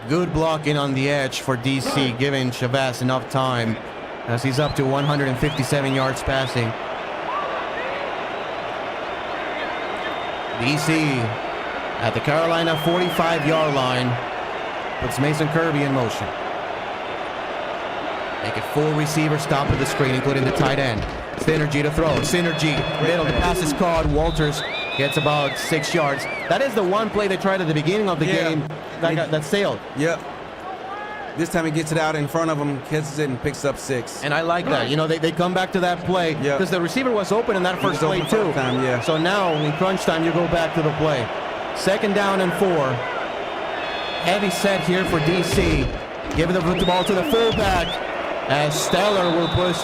[SPEAKER 1] Good blocking on the edge for DC, giving Shabazz enough time as he's up to 157 yards passing. DC at the Carolina 45-yard line puts Mason Kirby in motion. Make it 4 receivers stop at the screen, including the tight end. Synergy to throw. Synergy, middle, the pass is caught. Walters gets about 6 yards. That is the one play they tried at the beginning of the game that sailed.
[SPEAKER 2] Yep. This time he gets it out in front of him, catches it, and picks up 6.
[SPEAKER 1] And I like that. You know, they come back to that play because the receiver was open in that first play too. So now in crunch time, you go back to the play. 2nd down and 4. Heavy set here for DC. Giving the ball to the fullback as Stellar will push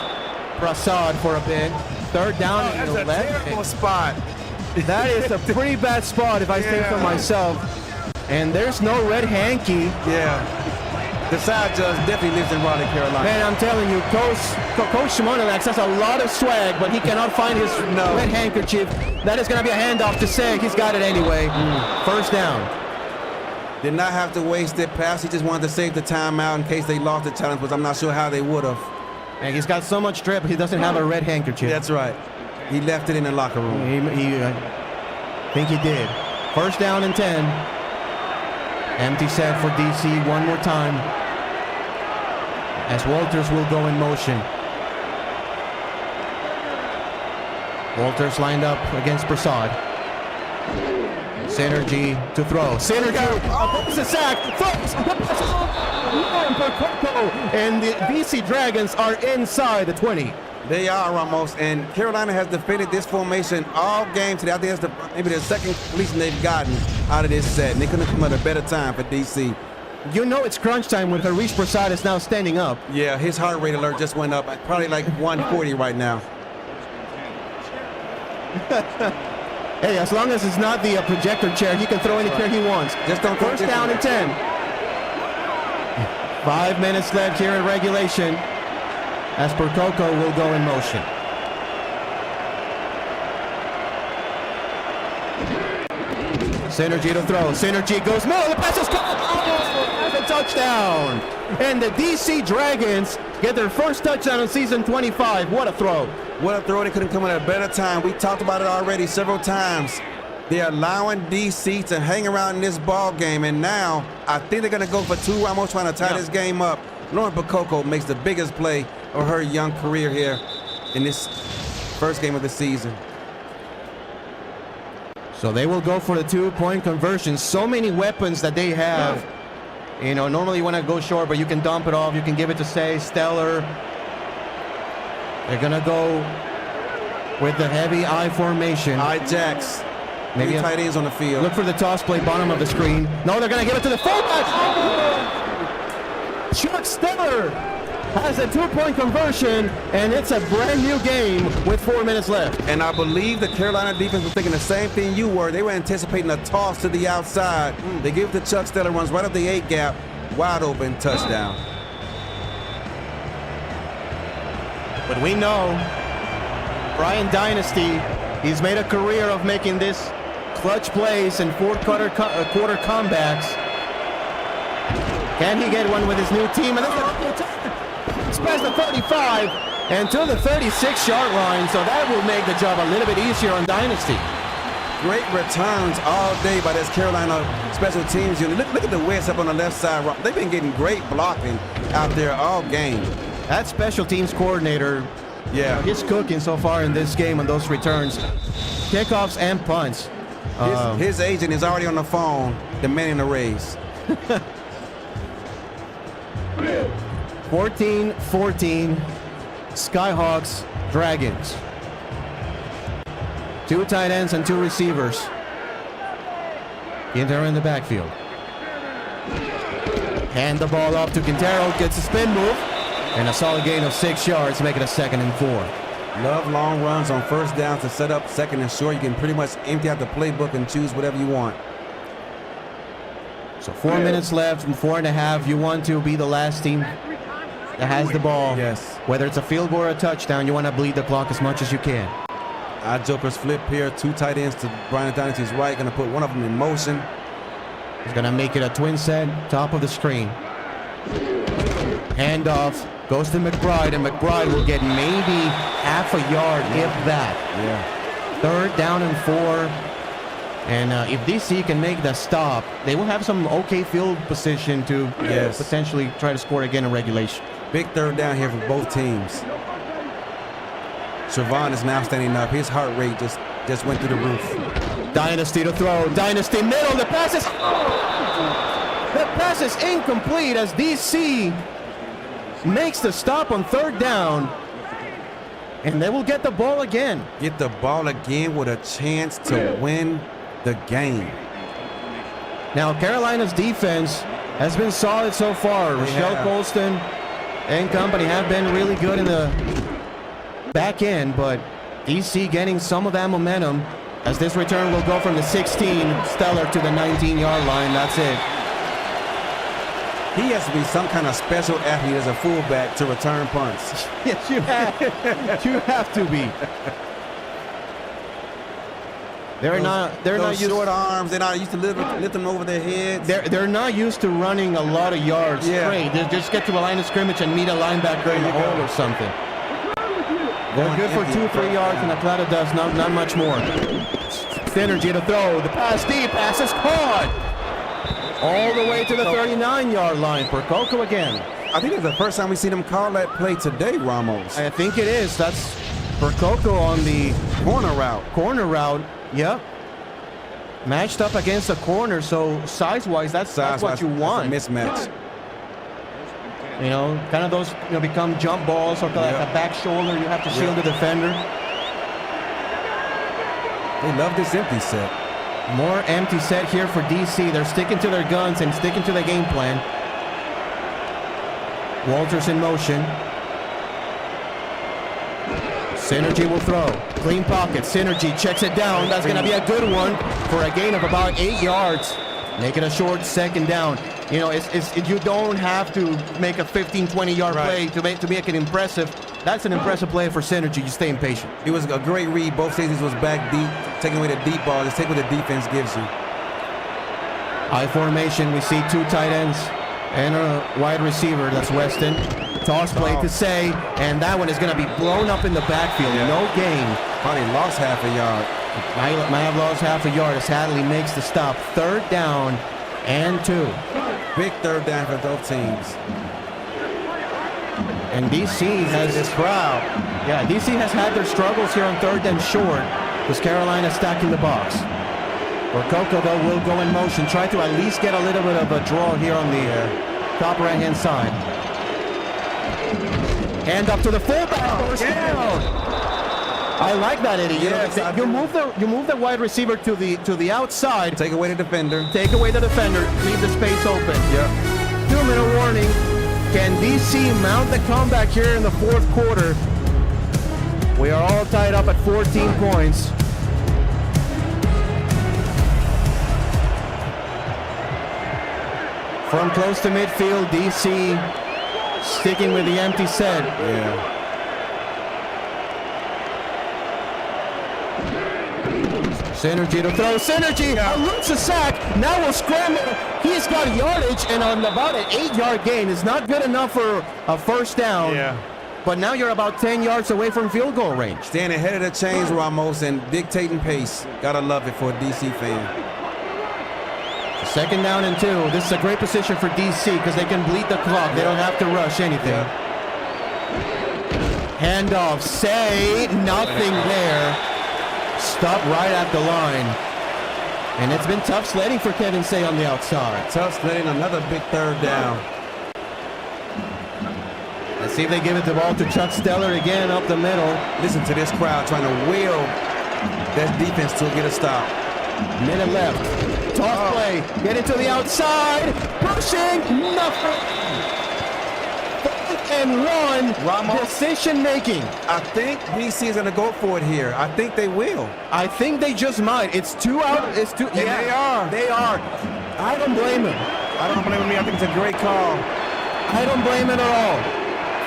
[SPEAKER 1] Prasad for a bit. 3rd down and 11.
[SPEAKER 2] That's a terrible spot.
[SPEAKER 1] That is a pretty bad spot if I say so myself. And there's no red hanky.
[SPEAKER 2] Yeah. The side judge definitely lives in Raleigh, Carolina.
[SPEAKER 1] Man, I'm telling you, Coach Shimonovac has a lot of swag, but he cannot find his red handkerchief. That is going to be a handoff to Seg. He's got it anyway. 1st down.
[SPEAKER 2] Did not have to waste it pass. He just wanted to save the timeout in case they lost the challenge, but I'm not sure how they would have.
[SPEAKER 1] And he's got so much drip, he doesn't have a red handkerchief.
[SPEAKER 2] That's right. He left it in the locker room.
[SPEAKER 1] I think he did. 1st down and 10. Empty set for DC one more time, as Walters will go in motion. Walters lined up against Prasad. Synergy to throw. Synergy. It's a sack. And the DC Dragons are inside the 20.
[SPEAKER 2] They are, Ramos, and Carolina has defended this formation all game today. I think that's maybe the second completion they've gotten out of this set, and they couldn't come at a better time for DC.
[SPEAKER 1] You know it's crunch time when Harish Prasad is now standing up.
[SPEAKER 2] Yeah, his heart rate alert just went up, probably like 140 right now.
[SPEAKER 1] Hey, as long as it's not the projector chair, he can throw any chair he wants.
[SPEAKER 2] Just don't.
[SPEAKER 1] 1st down and 10. 5 minutes left here in regulation, as Percoco will go in motion. Synergy to throw. Synergy goes middle. The pass is caught. Oh, a touchdown. And the DC Dragons get their first touchdown in season 25. What a throw.
[SPEAKER 2] What a throw. They couldn't come at a better time. We talked about it already several times. They're allowing DC to hang around in this ball game, and now I think they're going to go for 2. Almost trying to tie this game up. Lauren Percoco makes the biggest play of her young career here in this first game of the season.
[SPEAKER 1] So they will go for the 2-point conversion. So many weapons that they have. You know, normally you want to go short, but you can dump it off. You can give it to, say, Stellar. They're going to go with the heavy I formation.
[SPEAKER 2] I-Jacks.
[SPEAKER 1] Maybe
[SPEAKER 2] 3 tight ends on the field.
[SPEAKER 1] Look for the toss play, bottom of the screen. No, they're going to give it to the fullback. Chuck Stellar has a 2-point conversion, and it's a brand new game with 4 minutes left.
[SPEAKER 2] And I believe the Carolina defense was thinking the same thing you were. They were anticipating a toss to the outside. They give it to Chuck Stellar, runs right up the 8 gap, wide open, touchdown.
[SPEAKER 1] But we know Brian Dynasty, he's made a career of making this clutch plays and quarter comebacks. Can he get one with his new team? And it's past the 35 and to the 36-yard line, so that will make the job a little bit easier on Dynasty.
[SPEAKER 2] Great returns all day by this Carolina special teams unit. Look at the wedge up on the left side. They've been getting great blocking out there all game.
[SPEAKER 1] That special teams coordinator, he's cooking so far in this game on those returns. Kickoffs and punts.
[SPEAKER 2] His agent is already on the phone demanding a raise.
[SPEAKER 1] 14-14, Skyhawks, Dragons. 2 tight ends and 2 receivers. Quintero in the backfield. Hand the ball off to Quintero, gets a spin move, and a solid gain of 6 yards, making it 2nd and 4.
[SPEAKER 2] Love long runs on 1st down to set up 2nd and short. You can pretty much empty out the playbook and choose whatever you want.
[SPEAKER 1] So 4 minutes left and 4.5. You want to be the last team that has the ball.
[SPEAKER 2] Yes.
[SPEAKER 1] Whether it's a field goal or a touchdown, you want to bleed the clock as much as you can.
[SPEAKER 2] Our Jokers flip here. 2 tight ends to Brian Dynasty's right. Going to put one of them in motion.
[SPEAKER 1] He's going to make it a twin set, top of the screen. Handoff goes to McBride, and McBride will get maybe half a yard, if that.
[SPEAKER 2] Yeah.
[SPEAKER 1] 3rd down and 4. And if DC can make the stop, they will have some okay field position to potentially try to score again in regulation.
[SPEAKER 2] Big 3rd down here for both teams. Siobhan is now standing up. His heart rate just went through the roof.
[SPEAKER 1] Dynasty to throw. Dynasty middle. The pass is incomplete as DC makes the stop on 3rd down. And they will get the ball again.
[SPEAKER 2] Get the ball again with a chance to win the game.
[SPEAKER 1] Now, Carolina's defense has been solid so far. Rochelle Colston and company have been really good in the back end, but DC getting some of that momentum as this return will go from the 16 Stellar to the 19-yard line. That's it.
[SPEAKER 2] He has to be some kind of special athlete as a fullback to return punts.
[SPEAKER 1] Yes, you have. You have to be. They're not used
[SPEAKER 2] short arms. They're not used to lift them over their heads.
[SPEAKER 1] They're not used to running a lot of yards straight. They just get to the line of scrimmage and meet a linebacker in the hole or something. They're good for 2-3 yards, and Atlanta does not much more. Synergy to throw. The pass deep. Pass is caught. All the way to the 39-yard line. Percoco again.
[SPEAKER 2] I think it's the first time we've seen him call that play today, Ramos.
[SPEAKER 1] I think it is. That's Percoco on the Corner route. Yep. Matched up against a corner, so size-wise, that's what you want.
[SPEAKER 2] That's a mismatch.
[SPEAKER 1] You know, kind of those become jump balls or like a back shoulder. You have to shield the defender.
[SPEAKER 2] They love this empty set.
[SPEAKER 1] More empty set here for DC. They're sticking to their guns and sticking to their game plan. Walters in motion. Synergy will throw. Clean pocket. Synergy checks it down. That's going to be a good one for a gain of about 8 yards. Make it a short 2nd down. You know, you don't have to make a 15, 20-yard play to make it impressive. That's an impressive play for Synergy. You stay impatient.
[SPEAKER 2] It was a great read. Both safeties was back deep, taking away the deep ball. Just take what the defense gives you.
[SPEAKER 1] High formation. We see 2 tight ends and a wide receiver. That's Weston. Toss play to Say, and that one is going to be blown up in the backfield. No gain.
[SPEAKER 2] Probably lost half a yard.
[SPEAKER 1] Might have lost half a yard as Hadley makes the stop. 3rd down and 2.
[SPEAKER 2] Big 3rd down for both teams.
[SPEAKER 1] And DC has this crowd. Yeah, DC has had their struggles here on 3rd and short because Carolina stacking the box. Percoco, though, will go in motion. Try to at least get a little bit of a draw here on the top right-hand side. Hand up to the fullback. I like that, Eddie. You move the wide receiver to the outside.
[SPEAKER 2] Take away the defender.
[SPEAKER 1] Take away the defender. Leave the space open. 2-minute warning. Can DC mount the comeback here in the 4th quarter? We are all tied up at 14 points. From close to midfield, DC sticking with the empty set. Synergy to throw. Synergy looks a sack. Now we'll scramble. He's got yardage, and on about an 8-yard gain is not good enough for a 1st down. But now you're about 10 yards away from field goal range.
[SPEAKER 2] Staying ahead of the chains, Ramos, and dictating pace. Gotta love it for a DC fan.
[SPEAKER 1] 2nd down and 2. This is a great position for DC because they can bleed the clock. They don't have to rush anything. Handoff. Say nothing there. Stop right at the line. And it's been tough sledding for Kevin Say on the outside.
[SPEAKER 2] Tough sledding, another big 3rd down.
[SPEAKER 1] Let's see if they give it the ball to Chuck Stellar again up the middle.
[SPEAKER 2] Listen to this crowd trying to will that defense to get a stop.
[SPEAKER 1] Minute left. Toss play. Get it to the outside. Pushing. Nothing. And 1.
[SPEAKER 2] Ramos.
[SPEAKER 1] Decision making.
[SPEAKER 2] I think DC is going to go for it here. I think they will.
[SPEAKER 1] I think they just might. It's 2 out. It's 2.
[SPEAKER 2] And they are.
[SPEAKER 1] They are. I don't blame him.
[SPEAKER 2] I don't blame me. I think it's a great call.
[SPEAKER 1] I don't blame it at all.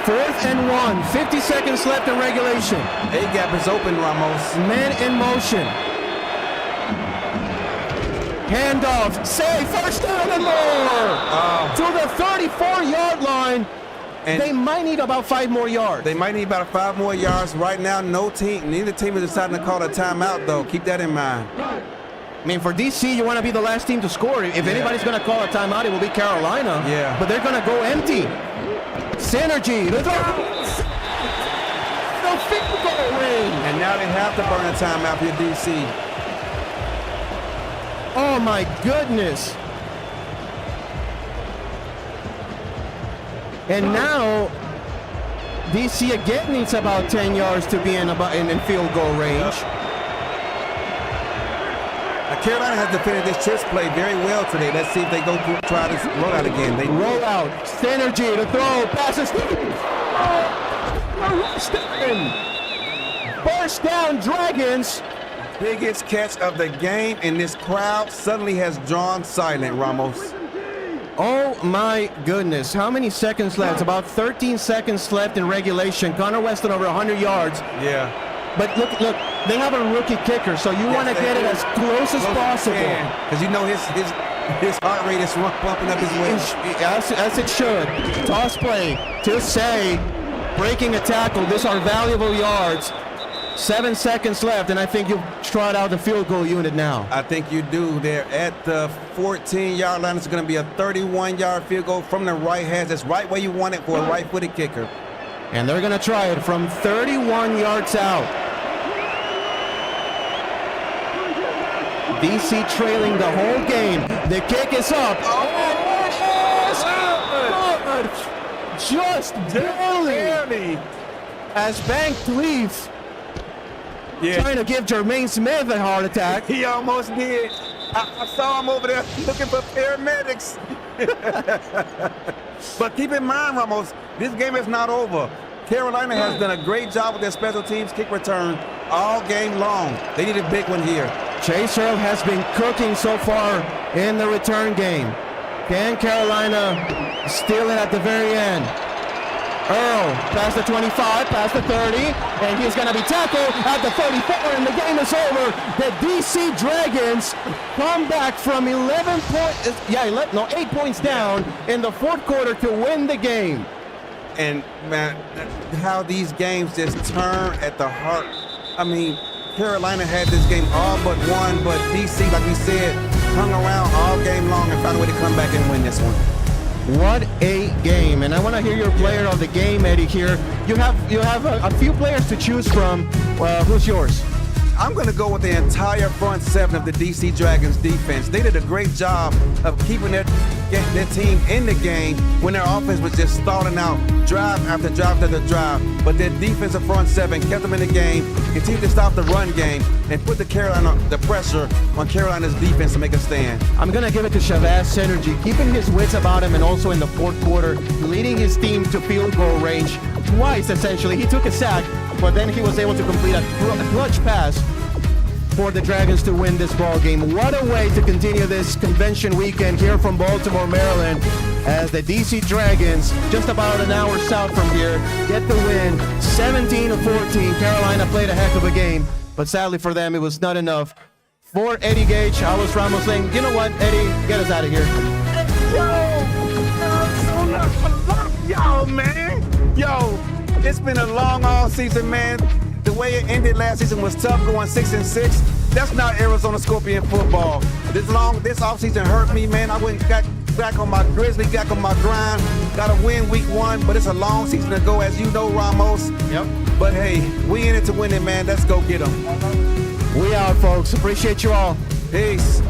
[SPEAKER 1] 4th and 1, 50 seconds left in regulation.
[SPEAKER 2] A-gap is open, Ramos.
[SPEAKER 1] Men in motion. Handoff, save, first down and more! To the 34-yard line. And they might need about 5 more yards.
[SPEAKER 2] They might need about 5 more yards. Right now, neither team is deciding to call a timeout, though. Keep that in mind.
[SPEAKER 1] I mean, for DC, you want to be the last team to score. If anybody's going to call a timeout, it will be Carolina.
[SPEAKER 2] Yeah.
[SPEAKER 1] But they're going to go empty. Synergy. The field goal range.
[SPEAKER 2] And now they have to burn a timeout for DC.
[SPEAKER 1] Oh, my goodness. And now, DC again needs about 10 yards to be in field goal range.
[SPEAKER 2] Carolina has defended this chess play very well today. Let's see if they go try this rollout again. They
[SPEAKER 1] roll out. Synergy to throw. Passes. First down, Dragons.
[SPEAKER 2] Biggest catch of the game, and this crowd suddenly has drawn silent, Ramos.
[SPEAKER 1] Oh my goodness. How many seconds left? About 13 seconds left in regulation. Connor Weston over 100 yards.
[SPEAKER 2] Yeah.
[SPEAKER 1] But look, they have a rookie kicker, so you want to get it as close as possible.
[SPEAKER 2] Because you know his heart rate is pumping up his way.
[SPEAKER 1] As it should. Toss play to Say. Breaking a tackle. These are valuable yards. 7 seconds left, and I think you've trot out the field goal unit now.
[SPEAKER 2] I think you do. They're at the 14-yard line. It's going to be a 31-yard field goal from the right hand. That's right where you want it for a right-footed kicker.
[SPEAKER 1] And they're going to try it from 31 yards out. DC trailing the whole game. The kick is up. Just barely. As Bank Cleave trying to give Jermaine Smith a heart attack.
[SPEAKER 2] He almost did. I saw him over there looking for paramedics. But keep in mind, Ramos, this game is not over. Carolina has done a great job with their special teams kick return all game long. They need a big one here.
[SPEAKER 1] Chase Earl has been cooking so far in the return game. Can Carolina steal it at the very end? Earl past the 25, past the 30, and he's going to be tackled at the 34, and the game is over. The DC Dragons come back from 8 points down in the fourth quarter to win the game.
[SPEAKER 2] And, man, how these games just turn at the heart. I mean, Carolina had this game all but won, but DC, like we said, hung around all game long and found a way to come back and win this one.
[SPEAKER 1] What a game. And I want to hear your player of the game, Eddie, here. You have a few players to choose from. Who's yours?
[SPEAKER 2] I'm going to go with the entire front seven of the DC Dragons defense. They did a great job of keeping their team in the game when their offense was just stalling out drive after drive after drive. But their defensive front seven kept them in the game, continued to stop the run game, and put the pressure on Carolina's defense to make a stand.
[SPEAKER 1] I'm going to give it to Chavez Synergy, keeping his wits about him, and also in the fourth quarter, leading his team to field goal range twice, essentially. He took a sack, but then he was able to complete a clutch pass for the Dragons to win this ball game. What a way to continue this convention weekend here from Baltimore, Maryland, as the DC Dragons, just about an hour south from here, get the win 17-14. Carolina played a heck of a game, but sadly for them, it was not enough. For Eddie Gage, I was Ramos saying, you know what, Eddie, get us out of here.
[SPEAKER 2] Yo, man. Yo, it's been a long all season, man. The way it ended last season was tough, going 6-6. That's not Arizona Scorpion football. This offseason hurt me, man. I went got back on my Grizzly, got on my grind. Got to win week 1, but it's a long season to go, as you know, Ramos.
[SPEAKER 1] Yep.
[SPEAKER 2] But hey, we in it to win it, man. Let's go get them.
[SPEAKER 1] We out, folks. Appreciate you all.
[SPEAKER 2] Peace.